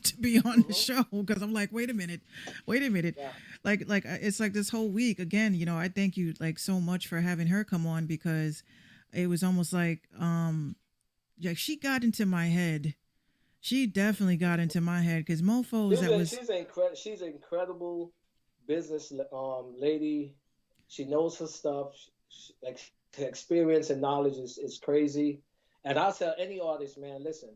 to be on the mhm, show because I'm like, wait a minute, yeah, it's like this whole week again. I thank you like so much for having her come on because it was almost like yeah, she got into my head. She definitely got into my head because mofos that was she's an incredible business lady. She knows her stuff. Like her experience and knowledge is crazy. And I'll tell any artist, man, listen,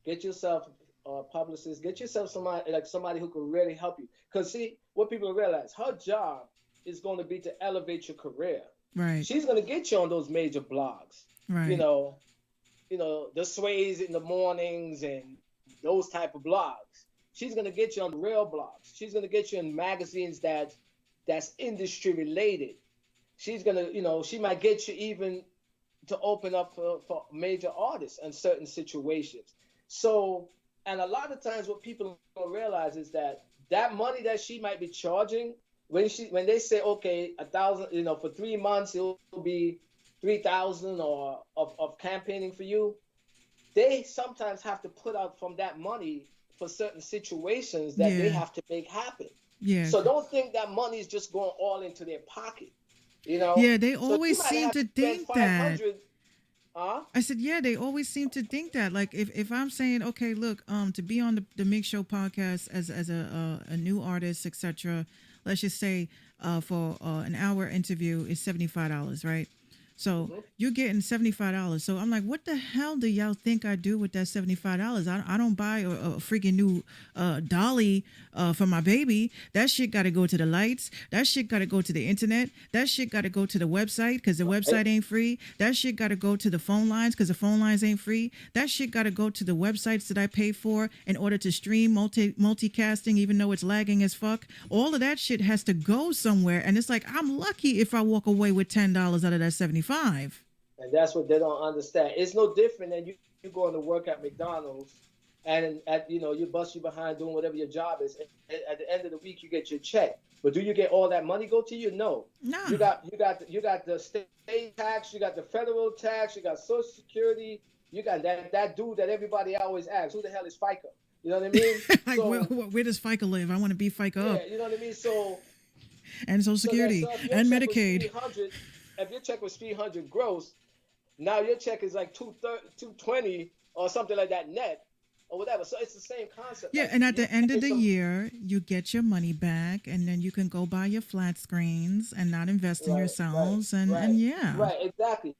get yourself a publicist, get yourself somebody who can really help you. Because see, what people realize, her job is going to be to elevate your career. right, She's going to get you on those major blogs. You right. know, the sways in the mornings and those type of blogs. She's gonna get you on the real blogs. She's gonna get you in magazines that's industry related. She's gonna, she might get you even to open up for major artists in certain situations. So, and a lot of times what people don't realize is that money that she might be charging when they say okay 1,000, for 3 months it'll be 3,000 or of campaigning for you, they sometimes have to put out from that money for certain situations that they Yeah, have to make happen. yeah, So don't think that money is just going all into their pocket, you know. yeah. They So you always might seem have to to spend think that. 500, huh? I said, yeah, they always seem to think that. Like, if I'm saying, okay, look, to be on the Mix Show podcast as a new artist, etc. Let's just say, for an hour interview is $75, right? So Mm-hmm. you're getting $75. So I'm like, what the hell do y'all think I do with that $75? I don't buy a freaking new dolly for my baby. That shit got to go to the lights. That shit got to go to the internet. That shit got to go to the website because the Right. website ain't free. That shit got to go to the phone lines because the phone lines ain't free. That shit got to go to the websites that I pay for in order to stream multicasting, even though it's lagging as fuck. All of that shit has to go somewhere, and it's like I'm lucky if I walk away with $10 out of that 75. And that's what they don't understand. It's no different than you going to work at McDonald's and you bust you behind doing whatever your job is. And at the end of the week, you get your check. But do you get all that money go to you? No. Nah. You got the state tax, you got the federal tax, you got Social Security, you got that dude that everybody always asks, who the hell is FICA? You know what I mean? Like So where does FICA live? I want to be FICA up yeah, you know what I mean. So and Social so that Security so if your and check was Medicaid. 300, if your check was 300 gross, now your check is like 220 or something like that net or whatever. So it's the same concept. Yeah, Like and at you the end pay of the some year, you get your money back, and then you can go buy your flat screens and not invest in right, right, yourselves, and right, yeah, right, exactly.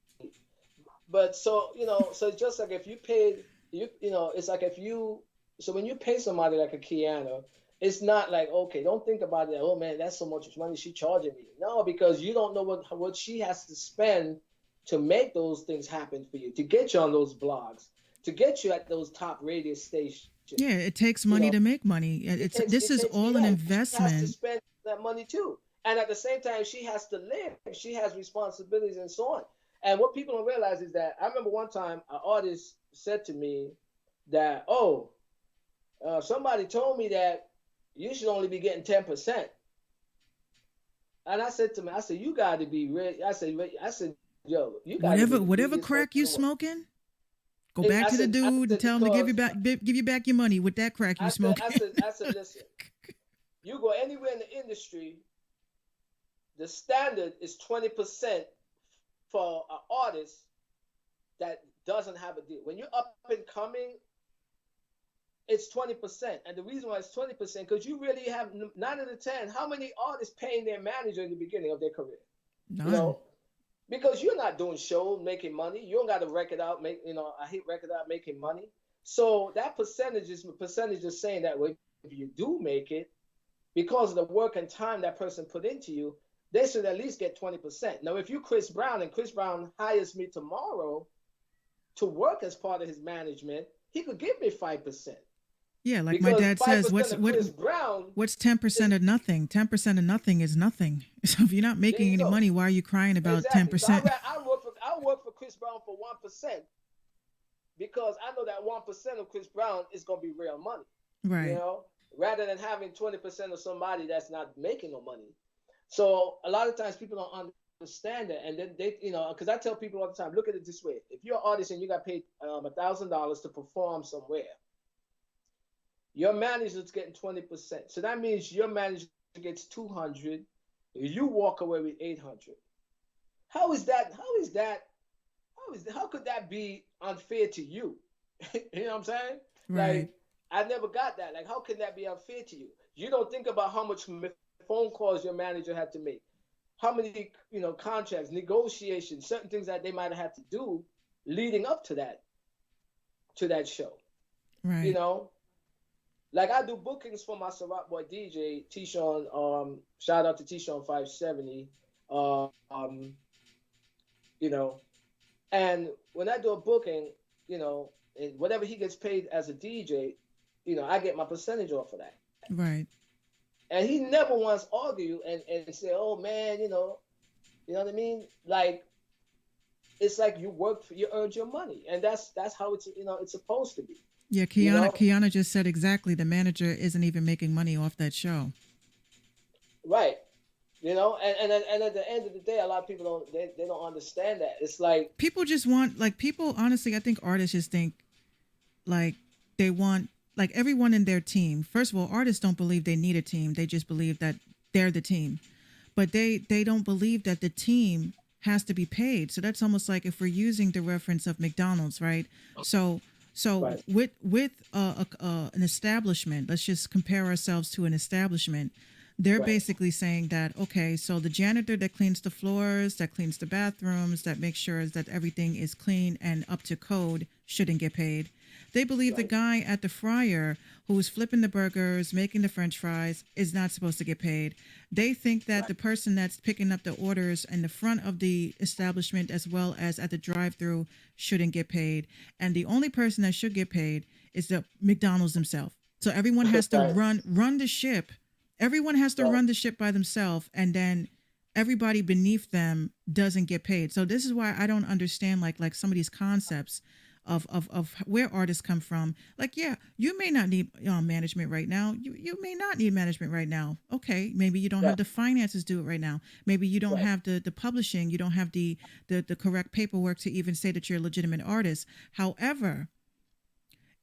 But so it's just like if you paid it's like if you so when you pay somebody like a Kiana, it's not like okay, don't think about it. Oh man, that's so much money she charging me. No, because you don't know what she has to spend to make those things happen for you, to get you on those blogs, to get you at those top radio stations. yeah, it takes You money know, to make money. This it is takes all an yeah, she has to investment. spend that money too. And at the same time, she has to live. She has responsibilities and so on. And what people don't realize is that I remember one time an artist said to me that, oh, somebody told me that you should only be getting 10%. And I said to me, I said, you got to be ready. I said, yo, you got to be the Whatever greediest person crack in you the world. smoking, go back I to the said, I dude and said tell him to because give you back your money with that crack you smoking. I said, listen, you go anywhere in the industry, the standard is 20% for an artist that doesn't have a deal. When you're up and coming, it's 20%. And the reason why it's 20%, because you really have 9 out of 10. How many artists paying their manager in the beginning of their career? You None. know, because you're not doing shows making money. You don't got a record out, a hit record out making money. So that percentage is saying that way. If you do make it, because of the work and time that person put into you, they should at least get 20%. Now, if you Chris Brown and Chris Brown hires me tomorrow to work as part of his management, he could give me 5%. Yeah, like my Because dad says, 5% of Chris Brown what's 10% is of nothing? 10% of nothing is nothing. So if you're not there making you any go. money, why are you crying about Exactly. So I 10%? work for Chris Brown for 1% because I know that 1% of Chris Brown is gonna be real money. You Right. know, rather than having 20% of somebody that's not making no money. So a lot of times people don't understand that, and then they, because I tell people all the time, look at it this way: if you're an artist and you got paid $1,000 to perform somewhere, your manager's getting 20%. So that means your manager gets 200, you walk away with 800. How is that? How could that be unfair to you? You know what I'm saying? Right. Like, I never got that. Like, how can that be unfair to you? You don't think about how much phone calls your manager had to make, how many, contracts, negotiations, certain things that they might have had to do leading up to that show. You Right. know, like I do bookings for my Ciroc Boy DJ T-Sean. Shout out to T-Sean 570. Um, you know, and when I do a booking, and whatever he gets paid as a DJ, I get my percentage off of that. Right. And he never once argue and say, "Oh man, you know what I mean?" Like, it's like you worked for, you earned your money, and that's how it's supposed to be. Yeah, You Kiana know, Kiana just said exactly the manager isn't even making money off that show. right? And at the end of the day, a lot of people they don't understand that. It's like, People just want like people honestly, I think artists just think like they want like everyone in their team. First of all, artists don't believe they need a team. They just believe that they're the team. But they don't believe that the team has to be paid. So that's almost like if we're using the reference of McDonald's, right? So right, with an establishment, let's just compare ourselves to an establishment. They're right, basically saying that okay, so the janitor that cleans the floors, that cleans the bathrooms, that makes sure that everything is clean and up to code shouldn't get paid. They believe the right, guy at the fryer who's flipping the burgers, making the french fries is not supposed to get paid. They think that right, the person that's picking up the orders in the front of the establishment as well as at the drive-through shouldn't get paid. And the only person that should get paid is the McDonald's himself. So everyone has to right, run the ship. Everyone has to right, run the ship by themselves and then everybody beneath them doesn't get paid. So this is why I don't understand like some of these concepts of where artists come from. Like, yeah, you may not need management right now. You may not need management right now. Okay, maybe you don't have right, the finances to do it right now. Maybe you don't right, have the publishing. You don't have the correct paperwork to even say that you're a legitimate artist. However,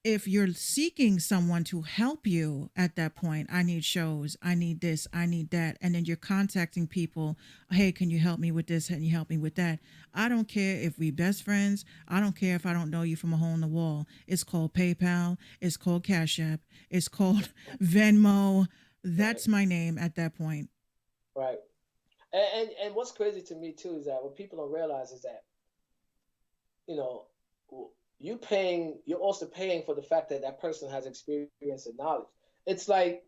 if you're seeking someone to help you at that point, I need shows, I need this, I need that, and then you're contacting people, hey, can you help me with this? Can you help me with that? I don't care if we best friends. I don't care if I don't know you from a hole in the wall. It's called PayPal. It's called Cash App. It's called Venmo. right, That's my name at that point. right. And what's crazy to me too is that what people don't realize is that, you know, you're also paying for the fact that that person has experience and knowledge. It's like,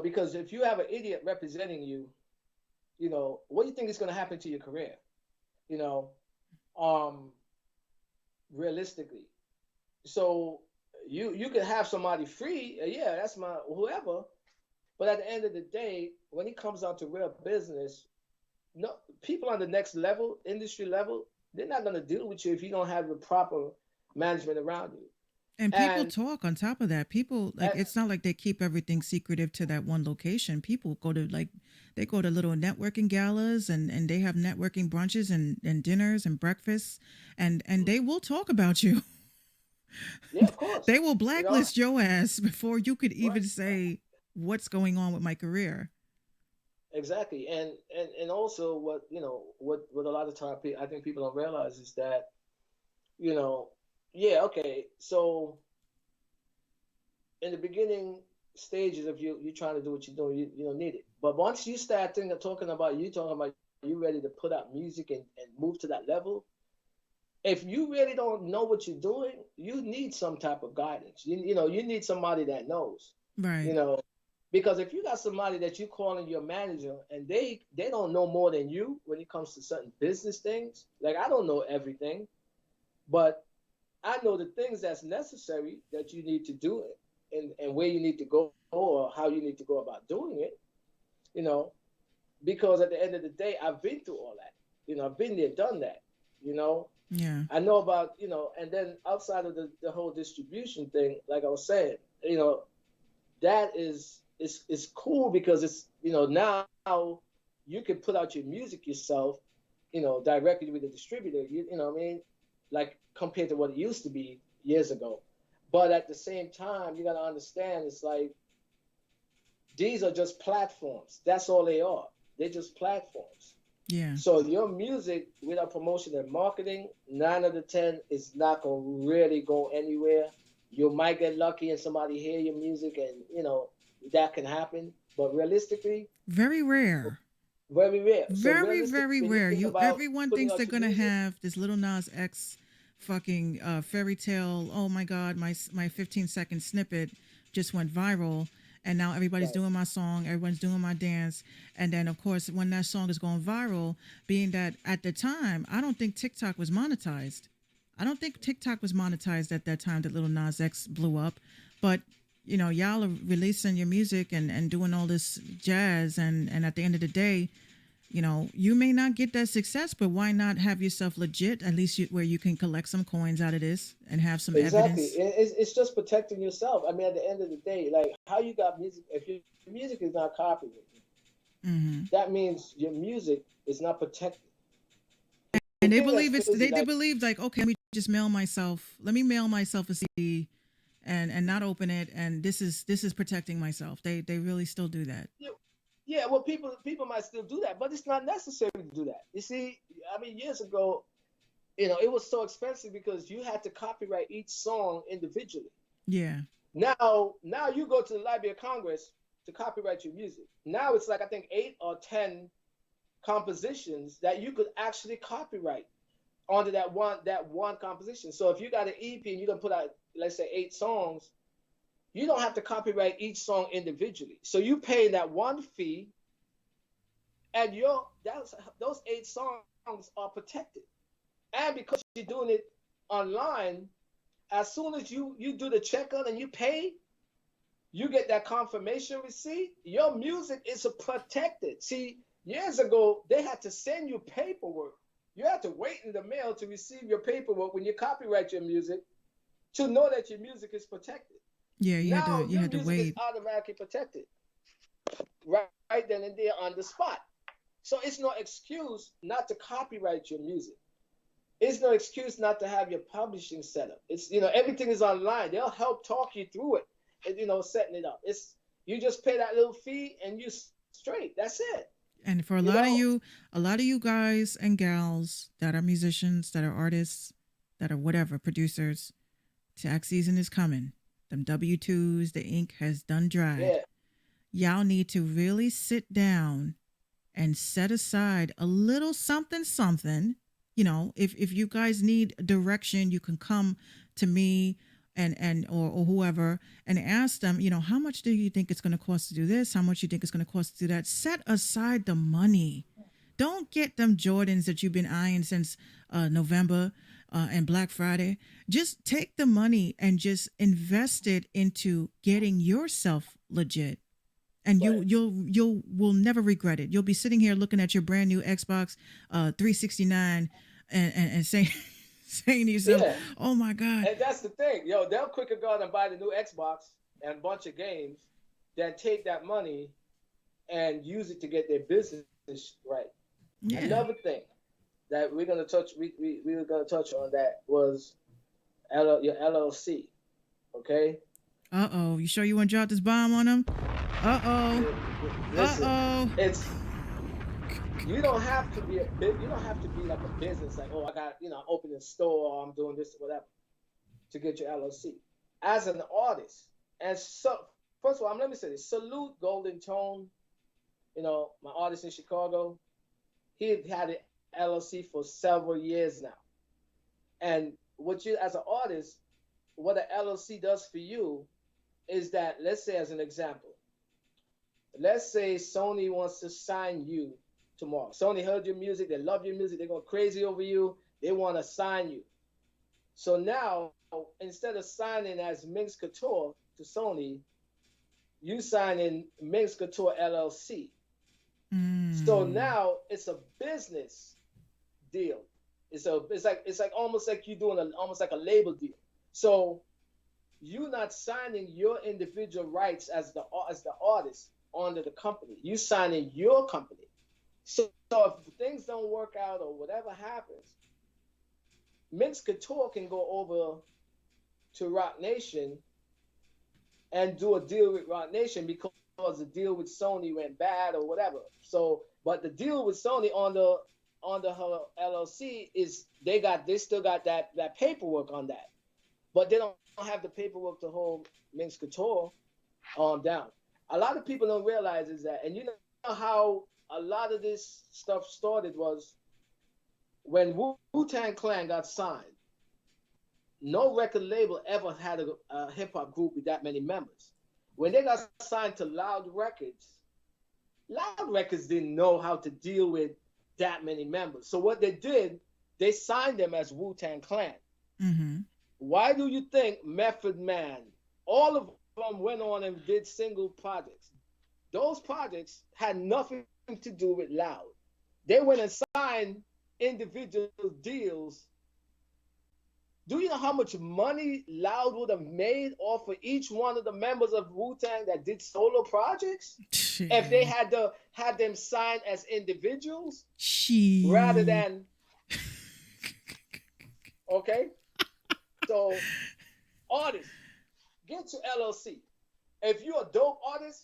because if you have an idiot representing you, what do you think is going to happen to your career? You know, um, realistically. So you can have somebody free, yeah, that's my whoever. But at the end of the day, when it comes down to real business, no, people on the next level, industry level, they're not going to deal with you if you don't have the proper management around you. And people And, talk on top of that. People like and it's not like they keep everything secretive to that one location. People go to like they go to little networking galas and they have networking brunches and dinners and breakfasts and they will talk about you. yeah, of course, They will you know, blacklist your ass before you could right, even say what's going on with my career. exactly. And also what a lot of time I think people don't realize is that you know, yeah, okay, so in the beginning stages of you trying to do what you're doing, you don't need it. But once you start talking about you ready to put out music and move to that level, if you really don't know what you're doing, you need some type of guidance. You need somebody that knows. You Right. know, because if you got somebody that you calling your manager and they don't know more than you when it comes to certain business things, like I don't know everything, but I know the things that's necessary that you need to do it and where you need to go or how you need to go about doing it, you know, because at the end of the day, I've been through all that. I've been there, done that, you know. Yeah. I know about, and then outside of the whole distribution thing, like I was saying, that is cool because it's, now you can put out your music yourself, directly with the distributor. You know what I mean? Like compared to what it used to be years ago. But at the same time, you got to understand it's like these are just platforms. That's all they are. They're just platforms. Yeah. So your music without promotion and marketing, 9 out of 10 is not gonna really go anywhere. You might get lucky and somebody hear your music, and that can happen. But realistically, Very rare. very rare. So Very, realistically, very when you rare. think You about everyone putting thinks they're out your gonna music, have this little Nas X fucking fairy tale. Oh my god, my 15-second snippet just went viral, and now everybody's right? doing my song, everyone's doing my dance, and then of course when that song is going viral, being that at the time I don't think TikTok was monetized. I don't think TikTok was monetized at that time that little Nas X blew up, but y'all are releasing your music and doing all this jazz, and at the end of the day, you may not get that success, but why not have yourself legit, at least where you can collect some coins out of this and have some Exactly. evidence. It's just protecting yourself. I mean, at the end of the day, like how you got music, if your music is not copyrighted, Hmm. that means your music is not protected. The And they thing that's believe crazy, they like, believe like, okay, let me mail myself a CD and not open it, and this is protecting myself. They really still do that. yeah, yeah, well, people might still do that, but it's not necessary to do that. You see, I mean, years ago, it was so expensive because you had to copyright each song individually. Yeah. Now you go to the Library of Congress to copyright your music. Now it's like I think 8 or 10 compositions that you could actually copyright onto that one composition. So if you got an EP and you're gonna put out, let's say, 8 songs, you don't have to copyright each song individually. So you pay that one fee, and those 8 songs are protected. And because you're doing it online, as soon as you do the checkout and you pay, you get that confirmation receipt. Your music is protected. See, years ago they had to send you paperwork. You had to wait in the mail to receive your paperwork when you copyright your music to know that your music is protected. Yeah, Now you your had to music is wait. automatically protected right then and there on the spot. So it's no excuse not to copyright your music. It's no excuse not to have your publishing set up. It's everything is online. They'll help talk you through it, and setting it up. It's you just pay that little fee and you straight. That's it. And for You know, a lot of you guys and gals that are musicians, that are artists, that are whatever, producers, tax season is coming. Them W-2s, the ink has done dried. yeah, Y'all need to really sit down and set aside a little something something. If you guys need direction, you can come to me or whoever and ask them, how much do you think it's going to cost to do this? How much you think it's going to cost to do that? Set aside the money. Don't get them Jordans that you've been eyeing since November and Black Friday. Just take the money and just invest it into getting yourself legit, and right. you will never regret it. You'll be sitting here looking at your brand new Xbox 369 and saying saying to yourself, Yeah, "Oh my God." and that's the thing. Yo, they'll quicker go out and buy the new Xbox and a bunch of games than take that money and use it to get their business right. Yeah. Another thing that we're gonna touch, we were gonna touch on that was your LLC. Okay. Uh-oh. You sure you want to drop this bomb on them? Uh-oh. Listen, Uh-oh. it's you don't have to be you don't have to be like a business like, oh, I got, I'm opening a store, or I'm doing this or whatever to get your LLC. As an artist, and so first of all, let me say this: salute Golden Tone, my artist in Chicago. He had an LLC for several years now, and what you as an artist, what an LLC does for you is that, let's say as an example, let's say Sony wants to sign you tomorrow. Sony heard your music, they love your music, they're going crazy over you, they want to sign you. So now, instead of signing as Minx Couture to Sony, you sign in Minx Couture LLC. So Mm. now it's a business deal. It's like almost like you're doing almost like a label deal. So you're not signing your individual rights as the artist under the company. You signing your company. So if things don't work out or whatever happens, Minx Couture can go over to Rock Nation and do a deal with Rock Nation because the deal with Sony went bad or whatever. So, but the deal with Sony on the her LLC is they still got that paperwork on that, but they don't have the paperwork to hold Minx Couture down. A lot of people don't realize is that, and you know how a lot of this stuff started was when Wu-Tang Clan got signed. No record label ever had a hip hop group with that many members. When they got signed to Loud Records didn't know how to deal with that many members. So what they did, they signed them as Wu-Tang Clan. Mm-hmm. Why do you think Method Man, all of them went on and did single projects? Those projects had nothing to do with Loud. They went and signed individual deals. Do you know how much money Loud would have made off of each one of the members of Wu-Tang that did solo projects? If they had them signed as individuals rather than okay? So artists, get your LLC. If you're a dope artist,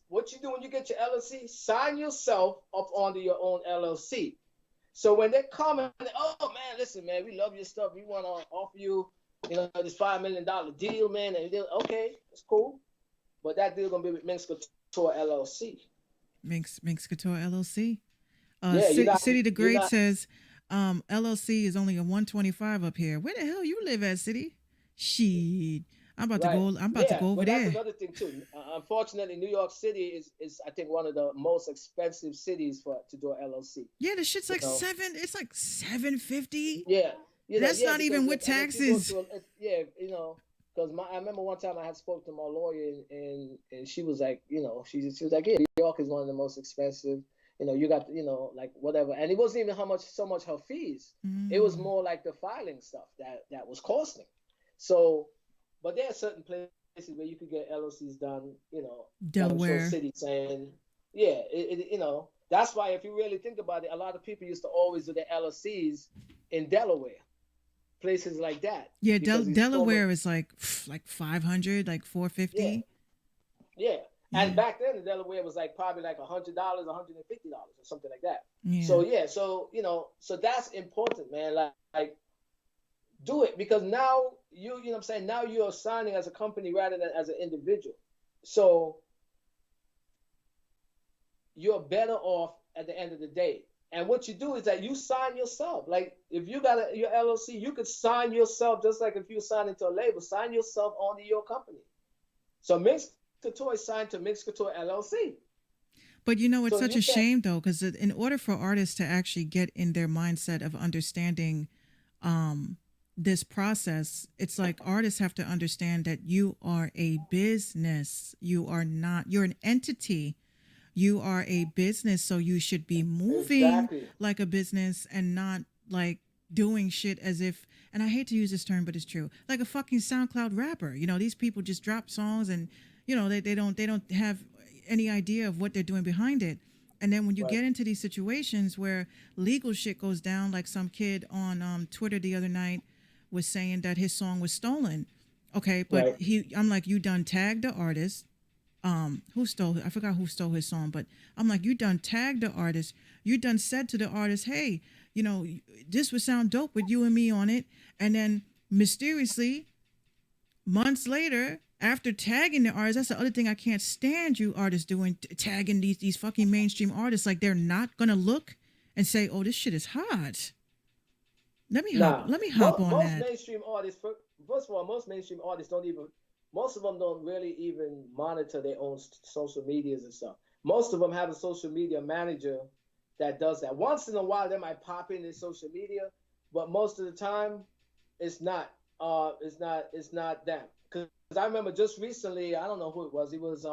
what you do when you get your LLC, sign yourself up onto your own LLC. So when they come and, oh man, listen, man, we love your stuff. We want to offer you, this $5 million deal, man. And okay, it's cool. But that deal gonna be with Minx Couture LLC. Minx Couture LLC. Yeah, City the Great says LLC is only a 125 up here. Where the hell you live at, City? Shit. I'm about to go over there. That's another thing too. Unfortunately, New York City is I think one of the most expensive cities to do an LLC. Yeah, the shit's like it's like $750. Yeah, that's not even with taxes. Because I remember one time I had spoke to my lawyer and she was like, she was like, yeah, New York is one of the most expensive. You got, like whatever, and it wasn't even so much her fees. It was more like the filing stuff that was costing. So. But there are certain places where you could get LLCs done, Delaware City saying, yeah, that's why if you really think about it, a lot of people used to always do their LLCs in Delaware, places like that. Yeah, Delaware is like 500, like 450. Yeah. And back then, Delaware was like probably like $100, $150 or something like that. Yeah. So so that's important, man. Like do it because now you know what I'm saying, now you're signing as a company rather than as an individual. So you're better off at the end of the day. And what you do is that you sign yourself. Like if you got your LLC, you could sign yourself just like if you sign into a label, sign yourself onto your company. So Minx Couture is signed to Minx Couture LLC. But it's such a shame though, because in order for artists to actually get in their mindset of understanding this process, it's like artists have to understand that you are a business. You're an entity. You are a business, so you should be moving like a business and not like doing shit as if, and I hate to use this term, but it's true, like a fucking SoundCloud rapper. These people just drop songs and they don't have any idea of what they're doing behind it. And then when you get into these situations where legal shit goes down, like some kid on Twitter the other night was saying that his song was stolen. Okay, but I'm like, you done tagged the artist. I forgot who stole his song, but I'm like, you done tagged the artist. You done said to the artist, hey, this would sound dope with you and me on it. And then mysteriously, months later, after tagging the artist, that's the other thing I can't stand you artists doing, tagging these fucking mainstream artists. Like they're not gonna look and say, oh, this shit is hot. Let me hop on that. Most mainstream artists, first of all, most mainstream artists most of them don't really even monitor their own social medias and stuff. Most of them have a social media manager that does that. Once in a while, they might pop in their social media, but most of the time, it's not them. Because I remember just recently, I don't know who it was. It was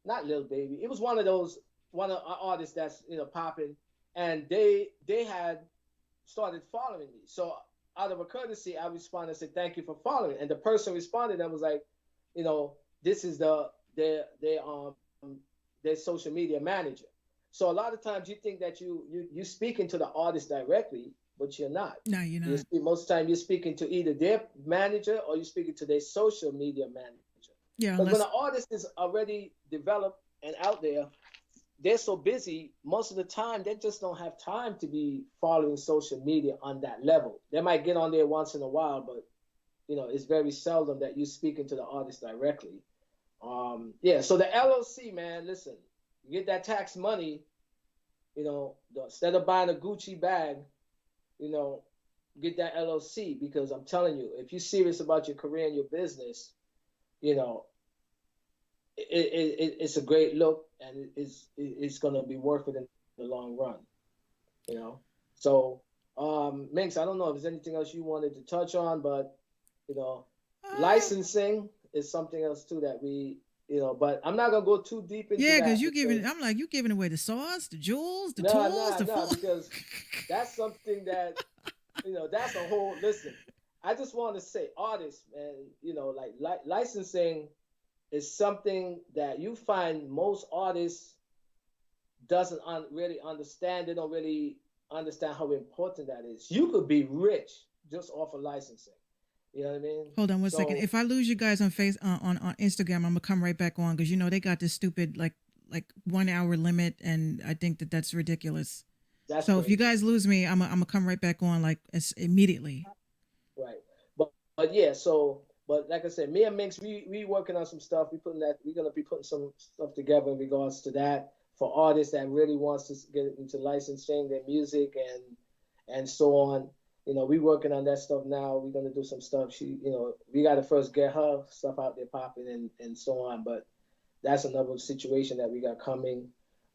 not Lil Baby. It was one of our artists that's popping, and they had started following me. So out of a courtesy, I responded and said, thank you for following. And the person responded and was like, this is their social media manager. So a lot of times you think that you speaking to the artist directly, but you're not. No, you're not. Most of the time you're speaking to either their manager or you're speaking to their social media manager. Yeah, Because when unless an artist is already developed and out there, they're so busy most of the time they just don't have time to be following social media on that level. They might get on there once in a while, but it's very seldom that you're speaking to the artist directly. Yeah, so the LLC, man, listen, you get that tax money, instead of buying a Gucci bag, you know, get that LLC because I'm telling you, if you're serious about your career and your business, you know, it's a great look and it's gonna be worth it in the long run, you know. So, Minx, I don't know if there's anything else you wanted to touch on, but you know, uh, licensing is something else too that but I'm not gonna go too deep into yeah, because that you giving. because I'm like you giving away the sauce, the jewels, the no, tools, no, the no, full. because that's something that that's a whole listen. I just want to say, artists, man, like licensing is something that you find most artists doesn't really understand. They don't really understand how important that is. You could be rich just off of licensing. You know what I mean? Hold on one second. So If I lose you guys on on Instagram, I'm gonna come right back on because they got this stupid like 1 hour limit, and I think that's ridiculous. that's So if you crazy, guys lose me, I'm gonna come right back on like immediately. right? But yeah. So but like I said, me and Minx, we working on some stuff. We're gonna be putting some stuff together in regards to that for artists that really wants to get into licensing their music and so on. We working on that stuff now. We're gonna do some stuff. We gotta first get her stuff out there popping and so on. But that's another situation that we got coming.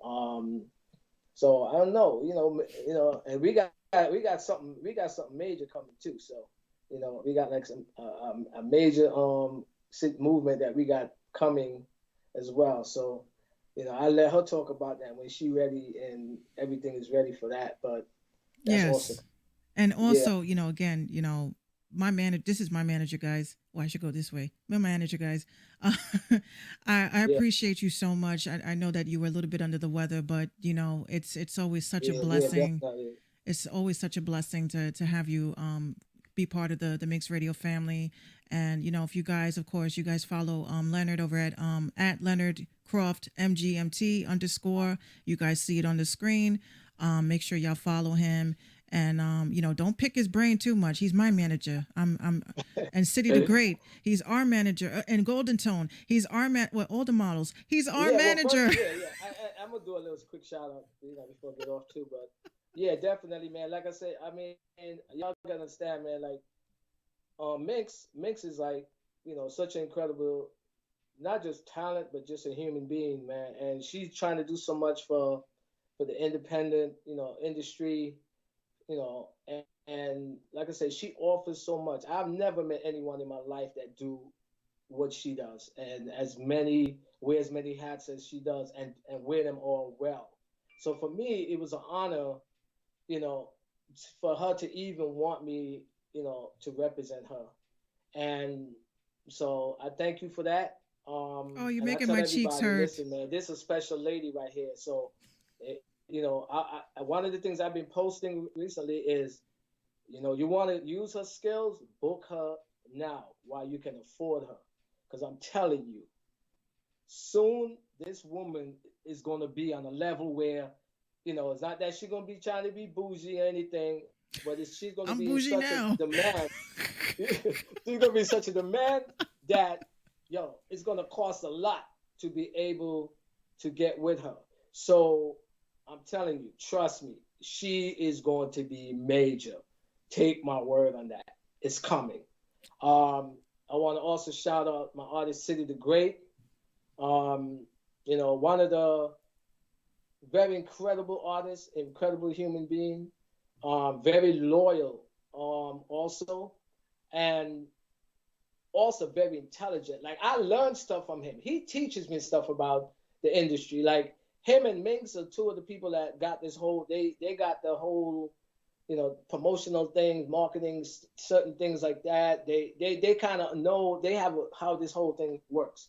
Um, so I don't know, and we got something major coming too. So we got like a major movement that we got coming as well. So I let her talk about that when she ready and everything is ready for that. But that's awesome. Yes. And Yeah, also, again, my manager, this is my manager, guys. Well, I should go this way. My manager, guys. Uh, I yeah, appreciate you so much. I know that you were a little bit under the weather, but it's always such a yeah, yeah, blessing. definitely. It's always such a blessing to have you be part of the Mixed Radio family. And if you guys, of course, you guys follow Leonard over at Leonard Croft MGMT _ You guys see it on the screen. Make sure y'all follow him. And don't pick his brain too much. He's my manager. And City the Great. He's our manager. And Golden Tone. He's our all the models. He's our Yeah, well, first, manager. yeah, yeah. I'm gonna do a little quick shout out, before I get off too. But yeah, definitely, man. Like I said, I mean, y'all gotta understand, man. Like, Minx is like, such an incredible, not just talent, but just a human being, man. And she's trying to do so much for the independent, industry, and like I said, she offers so much. I've never met anyone in my life that do what she does and wear as many hats as she does and wear them all well. So for me, it was an honor, you know, for her to even want me, to represent her. And so I thank you for that. Oh, you're And I making tell my cheeks everybody, hurt. listen, man, this is a special lady right here. So, one of the things I've been posting recently is, you want to use her skills, book her now while you can afford her. Because I'm telling you, soon this woman is going to be on a level where, it's not that she's going to be trying to be bougie or anything, but she's going to I'm be in bougie such a now. demand. She's going to be such a demand that, it's going to cost a lot to be able to get with her. So I'm telling you, trust me, she is going to be major. Take my word on that. It's coming. I want to also shout out my artist, City the Great. One of the very incredible artists, incredible human being, very loyal, also, and also very intelligent. Like I learned stuff from him. He teaches me stuff about the industry. Like him and Minx are two of the people that got this whole. They got the whole, promotional things, marketing, certain things like that. They kind of know. They have how this whole thing works.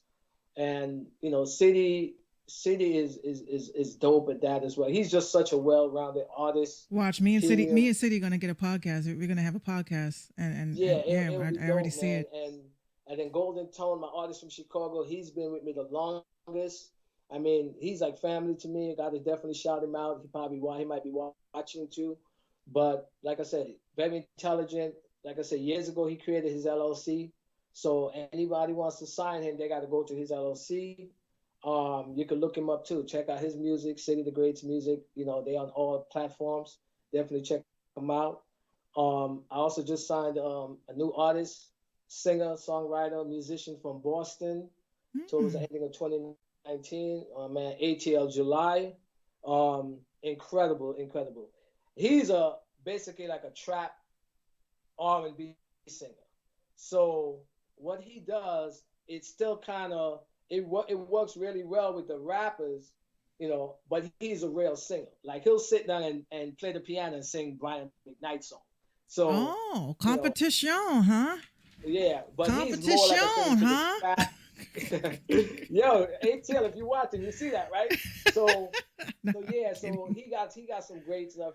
And City City is dope at that as well. He's just such a well-rounded artist. Watch He me and City gonna get a podcast. We're gonna have a podcast, Yeah, and yeah, it'll be I already dope, see man. it. And then Golden Tone, my artist from Chicago, he's been with me the longest. I mean, he's like family to me. I got to definitely shout him out. He might be watching too. But like I said, very intelligent. Like I said, years ago he created his LLC. So anybody wants to sign him, they got to go to his LLC. You can look him up too. Check out his music, City the Greats music. You know, they on all platforms. Definitely check him out. I also just signed a new artist, singer, songwriter, musician from Boston. Towards the Mm. ending of 2019. Man, ATL July. Incredible, incredible. He's a basically like a trap R&B singer. So what he does, it still kind of it works really well with the rappers, but he's a real singer. Like he'll sit down and play the piano and sing Brian McKnight song. So, Oh, you know, competition, huh? yeah, but he's more like I said Competition, into the huh? trap. Yo, ATL, if you watching, you see that, right? So No, so I'm yeah, so kidding. he got some great stuff.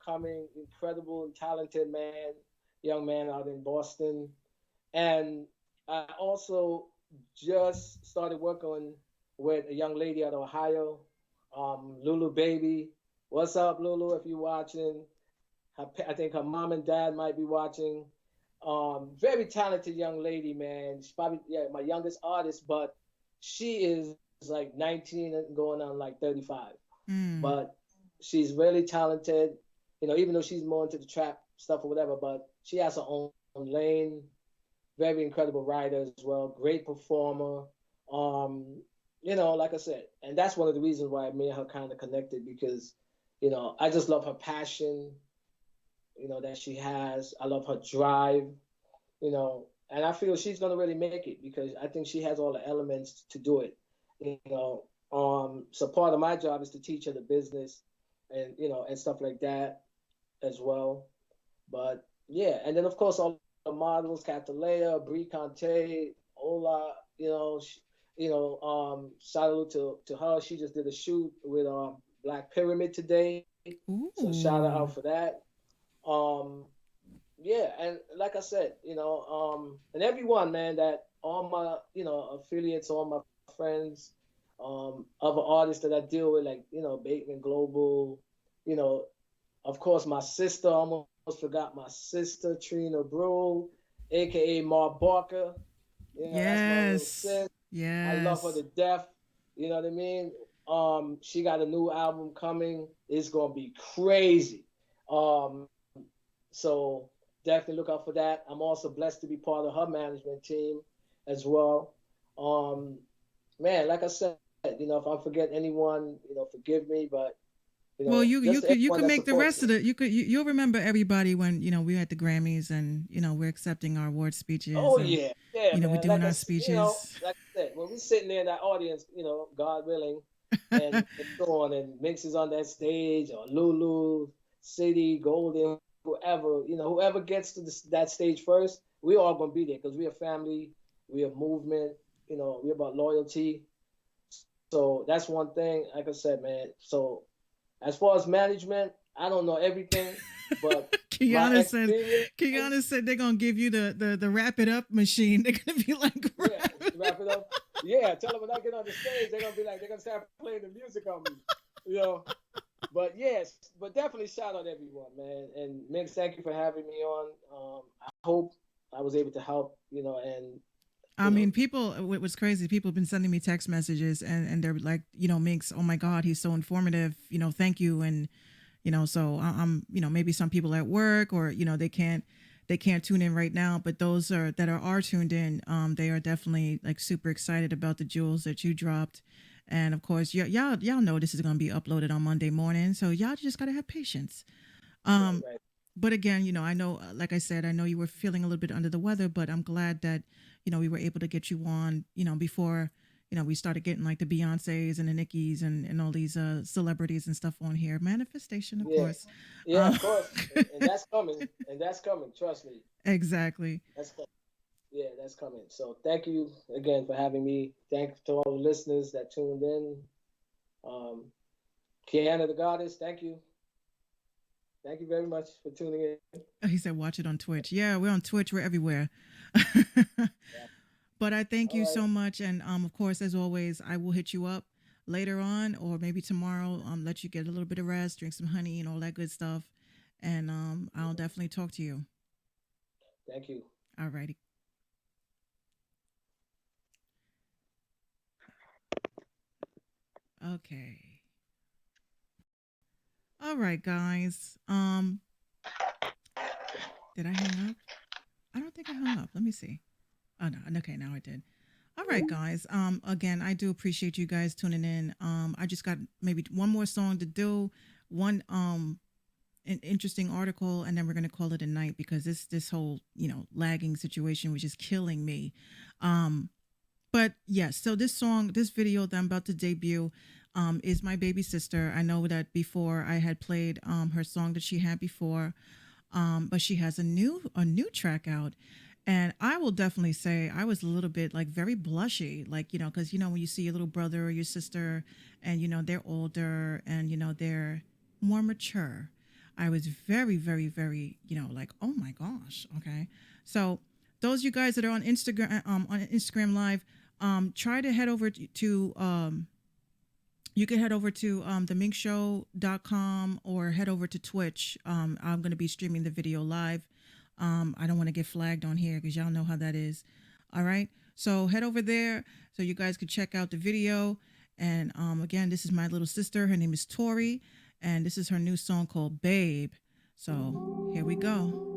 Coming incredible and talented man, young man out in Boston. And I also just started working with a young lady out of Ohio, Lulu Baby. What's up, Lulu? If you're watching, I think her mom and dad might be watching. Very talented young lady, man. She's probably my youngest artist, but she is like 19 and going on like 35. Mm. But she's really talented. Even though she's more into the trap stuff or whatever, but she has her own lane. Very incredible writer as well. Great performer. Um, like I said, and that's one of the reasons why me and her kind of connected because, I just love her passion, that she has. I love her drive, and I feel she's gonna really make it because I think she has all the elements to do it. So part of my job is to teach her the business and and stuff like that as well. But yeah, and then of course all the models, Catalea, Brie Conte, Ola, shout out to her. She just did a shoot with Black Pyramid today. So shout her Ooh. out for that. Um, yeah, and like I said, and everyone, man, that all my, affiliates, all my friends, other artists that I deal with, like, Bateman Global, you know, of course, my sister, I almost forgot my sister, Trina Brule, aka Ma Barker. That's my little Yes. sis. I love her Yes. to death. You know what I mean? She got a new album coming. It's gonna be crazy. Um, so definitely look out for that. I'm also blessed to be part of her management team as well. Um, Man, like I said, if I forget anyone, forgive me, but Well, just you everyone could that make the supports rest me. of it. You'll remember everybody when we're at the Grammys and we're accepting our award speeches Oh and yeah, yeah, we're man. doing our speeches. Like I said, when we sitting there in that audience, God willing, and so on, and Minx is on that stage, or Lulu, City, Golden, whoever, whoever gets to that stage first, we all gonna be there because we are family, we are movement, we about loyalty. So that's one thing. Like I said, man. So as far as management, I don't know everything, but my Kiana said, experience, Kiana said they're gonna give you the wrap it up machine. They're gonna be like, yeah, wrap it up. Yeah, tell them when I get on the stage, they're gonna be like, they're gonna start playing the music on me, you know. But yes, but definitely shout out everyone, man. And Minx, thank you for having me on. I hope I was able to help, and I you know, mean, people. What was crazy? People have been sending me text messages, and they're like, Minx, oh my God, he's so informative. Thank you. And so I'm, maybe some people at work or they can't tune in right now, but those that are tuned in, they are definitely like super excited about the jewels that you dropped. And of course, y'all know this is gonna be uploaded on Monday morning, so y'all just gotta have patience. right, Um, right. but again, I know, like I said, I know you were feeling a little bit under the weather, but I'm glad that, we were able to get you on, before, we started getting like the Beyoncés and the Nickies and all these celebrities and stuff on here. Manifestation, of Yeah, course. yeah, Uh, of course, and that's coming, and that's coming. Trust me, exactly. that's coming. Yeah, that's coming. So thank you again for having me. Thank to all the listeners that tuned in. Um, Kiana the Goddess, thank you. Thank you very much for tuning in. He said, watch it on Twitch. Yeah, we're on Twitch. We're everywhere. Yeah. But I thank All you right. so much. And of course, as always, I will hit you up later on or maybe tomorrow, let you get a little bit of rest, drink some honey and all that good stuff. And I'll definitely talk to you. Thank you. All righty. Okay. All right, guys. Did I hang up? I don't think I hung up. Let me see. Oh no, okay, now I did. All right, guys. Again, I do appreciate you guys tuning in. I just got maybe one more song to do, one an interesting article, and then we're gonna call it a night because this whole lagging situation was just killing me. Um, but yes, so this video that I'm about to debut, is my baby sister. I know that before I had played her song that she had before, but she has a new track out, and I will definitely say I was a little bit like very blushy, like because when you see your little brother or your sister, and they're older and they're more mature. I was very, very, very, like, oh my gosh, okay. So those you guys that are on Instagram Live, try to head over to you can head over to theminkshow.com or head over to Twitch. I'm going to be streaming the video live. I don't want to get flagged on here because y'all know how that is. All right. So head over there so you guys can check out the video. And again, this is my little sister. Her name is Tori. And this is her new song called Babe. So here we go.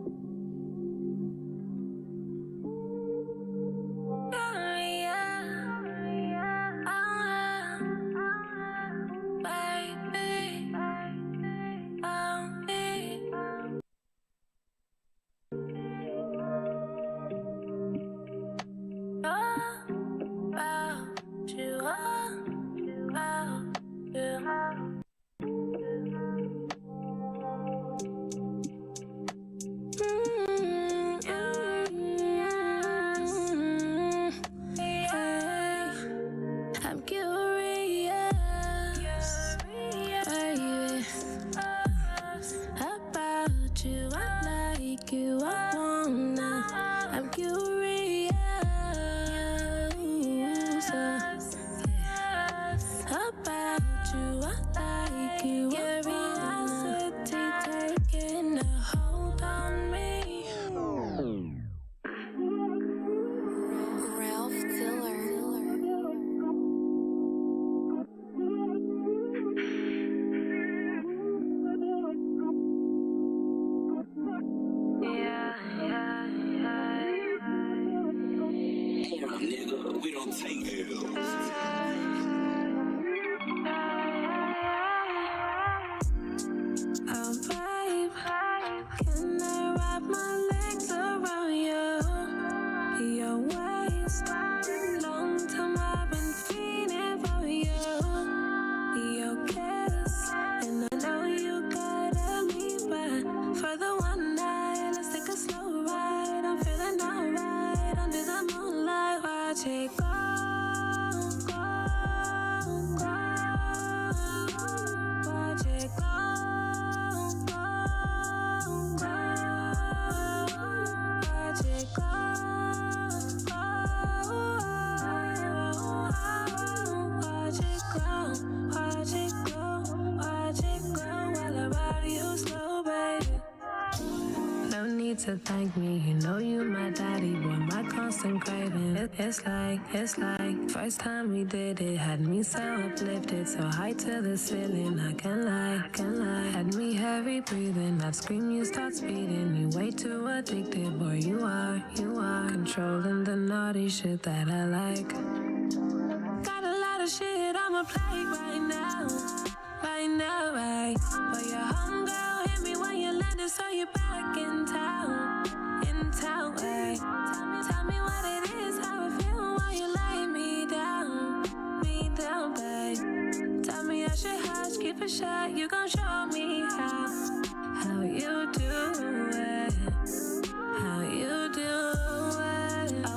To thank me, you my daddy, boy, my constant craving. It's like, first time we did it, had me so uplifted, so high to the ceiling, I can't lie, had me heavy breathing, I'd scream, you start speeding, you way too addicted, boy, you are, controlling the naughty shit that I like. Got a lot of shit on my plate right now, right, but your homegirl hit me when you landed, so you're back in town, hey. Tell me what it is, how it feel while you lay me down, babe. Tell me I should hush, keep it shut, you gon' show me how you do it, how you do it.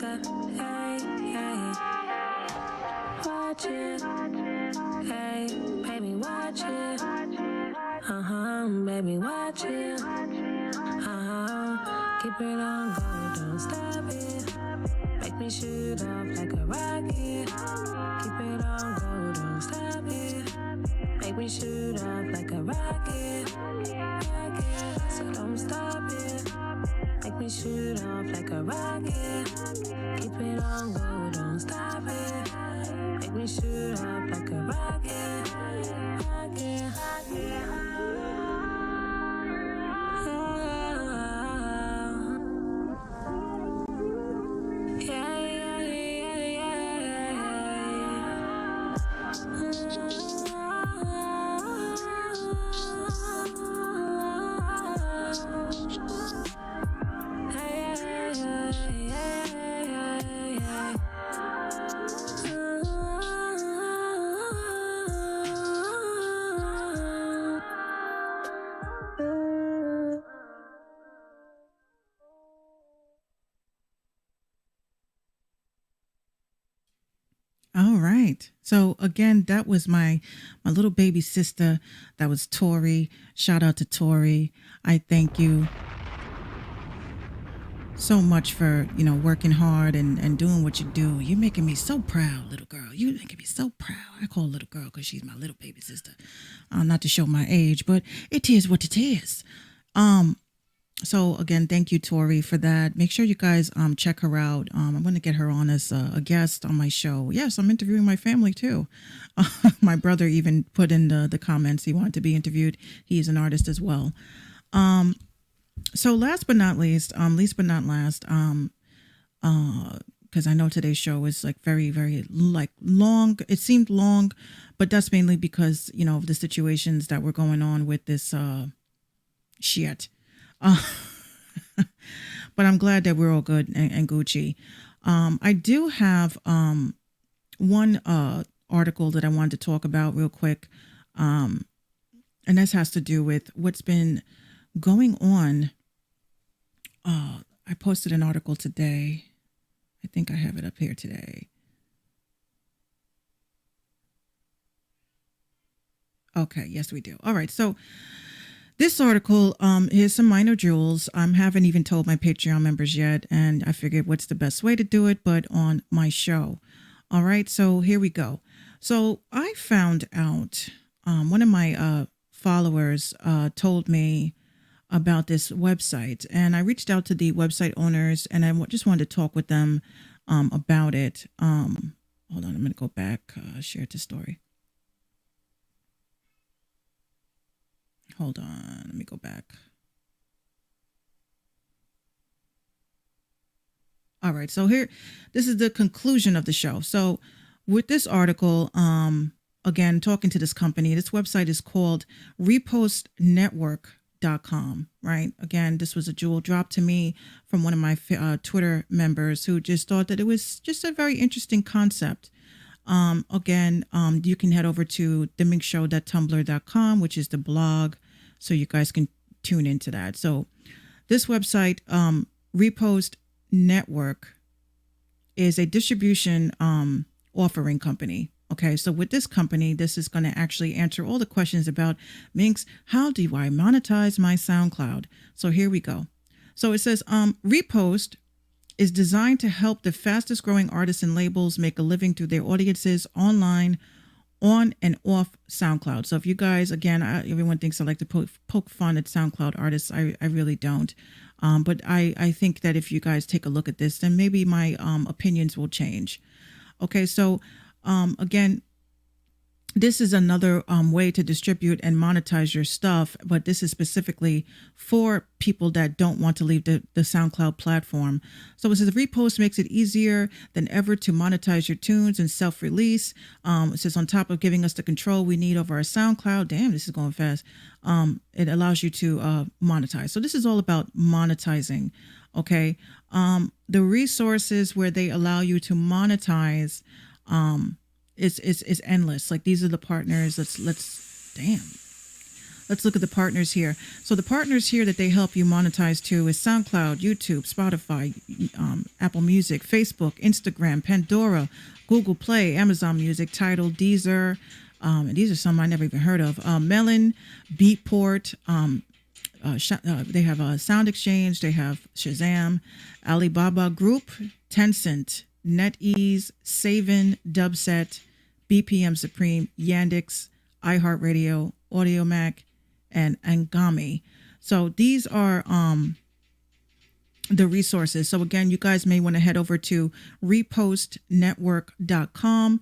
vodka. Hey, hey. Watch it. Hey, baby, watch it. Baby, watch it. Keep it on go, don't stop it. Make me shoot off like a rocket. Keep it on go, don't stop it. Make me shoot off like a rocket. Rocket, so don't stop it. Make me shoot off like a rocket. Keep it on go, don't stop it. Make me shoot off like a rocket. Rocket, rocket. All right. So again, that was my little baby sister. That was Tori. Shout out to Tori. I thank you so much for, working hard and doing what you do. You're making me so proud, little girl. You're making me so proud. I call her little girl because she's my little baby sister. Not to show my age, but it is what it is. So again, thank you, Tori, for that. Make sure you guys check her out. I'm going to get her on as a guest on my show. Yes, I'm interviewing my family too. My brother even put in the comments he wanted to be interviewed. He's an artist as well. So last but not least but not last, because I know today's show is like very, very long. It seemed long, but that's mainly because, of the situations that were going on with this shit. But I'm glad that we're all good and Gucci. I do have one article that I wanted to talk about real quick. And this has to do with what's been going on. I posted an article today. I think I have it up here today. Okay, yes, we do. All right, so this article, here's some minor jewels. I haven't even told my Patreon members yet, and I figured what's the best way to do it, but on my show. All right, so here we go. So I found out, one of my followers told me about this website, and I reached out to the website owners, and I just wanted to talk with them about it. Hold on, I'm going to go back, share the story. Hold on, let me go back. All right, so this is the conclusion of the show. So with this article, again, talking to this company, this website is called repostnetwork.com, right? Again, this was a jewel dropped to me from one of my Twitter members who just thought that it was just a very interesting concept. Again, you can head over to theminxshow.tumblr.com, which is the blog, so you guys can tune into that. So this website, Repost Network, is a distribution offering company. Okay, so with this company, this is going to actually answer all the questions about, Minx, how do I monetize my SoundCloud? So here we go. So it says, Repost is designed to help the fastest growing artists and labels make a living through their audiences online, on and off SoundCloud. So if you guys, again, everyone thinks I like to poke fun at SoundCloud artists. I really don't. But I think that if you guys take a look at this, then maybe my opinions will change. Okay, so again, this is another way to distribute and monetize your stuff, but this is specifically for people that don't want to leave the SoundCloud platform. So it says Repost makes it easier than ever to monetize your tunes and self-release. It says on top of giving us the control we need over our SoundCloud, damn, this is going fast. It allows you to monetize. So this is all about monetizing. Okay. The resources where they allow you to monetize, is endless. Like these are the partners. Let's damn. let's look at the partners here. So the partners here that they help you monetize to is SoundCloud, YouTube, Spotify, Apple Music, Facebook, Instagram, Pandora, Google Play, Amazon Music, Tidal, Deezer. And these are some I never even heard of. Melon, Beatport. They have a Sound Exchange. They have Shazam, Alibaba Group, Tencent, NetEase, Savin, Dubset, BPM Supreme, Yandex, iHeartRadio, AudioMac, and Angami. So these are the resources. So again, you guys may want to head over to repostnetwork.com.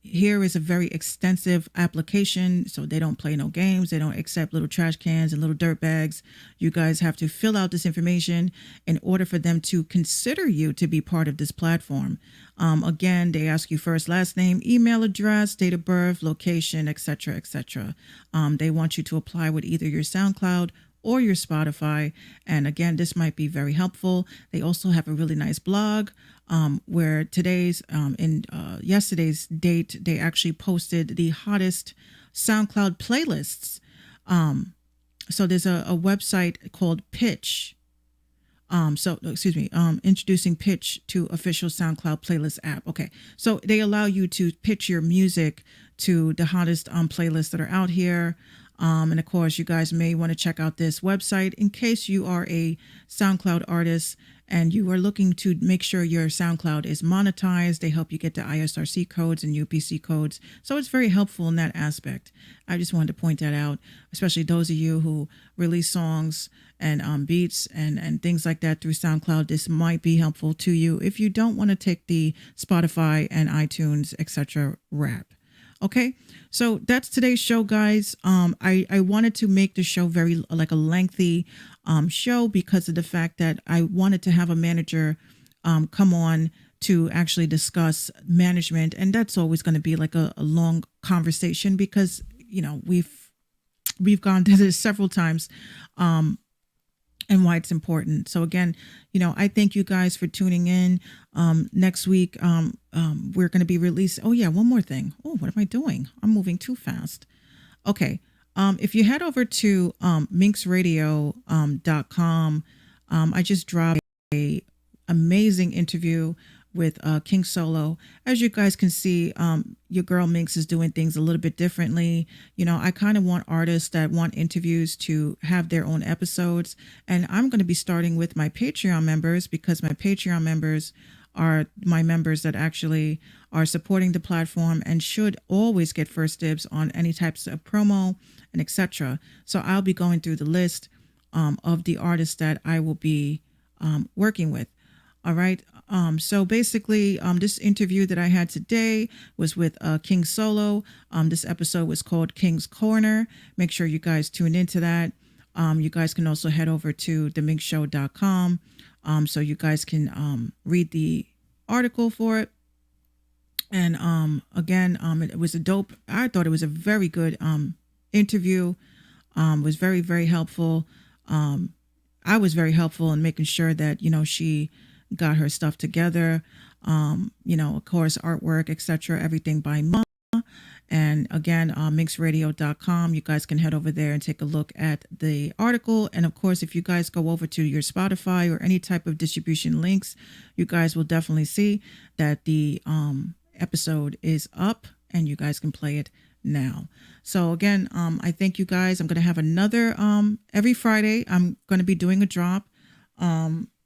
Here is a very extensive application. So they don't play no games. They don't accept little trash cans and little dirt bags. You guys have to fill out this information in order for them to consider you to be part of this platform. Again, they ask you first, last name, email address, date of birth, location, etc., etc. They want you to apply with either your SoundCloud or your Spotify. And again, this might be very helpful. They also have a really nice blog where yesterday's date, they actually posted the hottest SoundCloud playlists. So there's a website called Pitch. Introducing Pitch to official SoundCloud playlist app. Okay. So they allow you to pitch your music to the hottest playlists that are out here. And of course, you guys may want to check out this website in case you are a SoundCloud artist and you are looking to make sure your SoundCloud is monetized. They help you get the ISRC codes and UPC codes. So it's very helpful in that aspect. I just wanted to point that out, especially those of you who release songs and beats and things like that through SoundCloud. This might be helpful to you if you don't want to take the Spotify and iTunes, etc. rap. Okay, so that's today's show, guys. I wanted to make the show very like a lengthy show because of the fact that I wanted to have a manager come on to actually discuss management, and that's always going to be like a long conversation because we've gone through this several times. And why it's important. So again, I thank you guys for tuning in. Next week, we're going to be releasing. Oh yeah, one more thing. Oh, what am I doing? I'm moving too fast. Okay. If you head over to minxradio.com, I just dropped a amazing interview with King Solo. As you guys can see, your girl Minx is doing things a little bit differently. I kind of want artists that want interviews to have their own episodes. And I'm going to be starting with my Patreon members because my Patreon members are my members that actually are supporting the platform and should always get first dibs on any types of promo and etc. So I'll be going through the list of the artists that I will be working with. All right. So basically, this interview that I had today was with King Solo. This episode was called King's Corner. Make sure you guys tune into that. You guys can also head over to theminxshow.com so you guys can read the article for it. And again, it was I thought it was a very good interview. Was very, very helpful. I was very helpful in making sure that, she got her stuff together, of course, artwork, etc., everything by Ma. And again, minxradio.com, you guys can head over there and take a look at the article. And of course, if you guys go over to your Spotify or any type of distribution links, you guys will definitely see that the episode is up and you guys can play it now. So again, I thank you guys. I'm going to have another every Friday. I'm going to be doing a drop.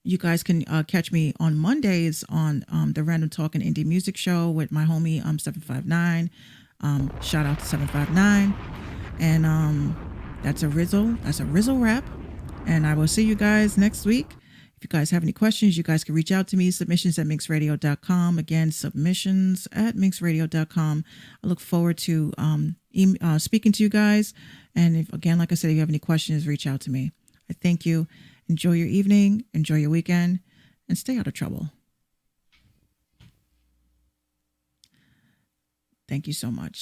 You guys can catch me on Mondays on the Random Talk and Indie Music Show with my homie 759. Shout out to 759. And that's a Rizzle. That's a Rizzle rap. And I will see you guys next week. If you guys have any questions, you guys can reach out to me. Submissions at minxradio.com. Again, submissions at minxradio.com. I look forward to speaking to you guys. And if, again, like I said, if you have any questions, reach out to me. I thank you. Enjoy your evening, enjoy your weekend, and stay out of trouble. Thank you so much.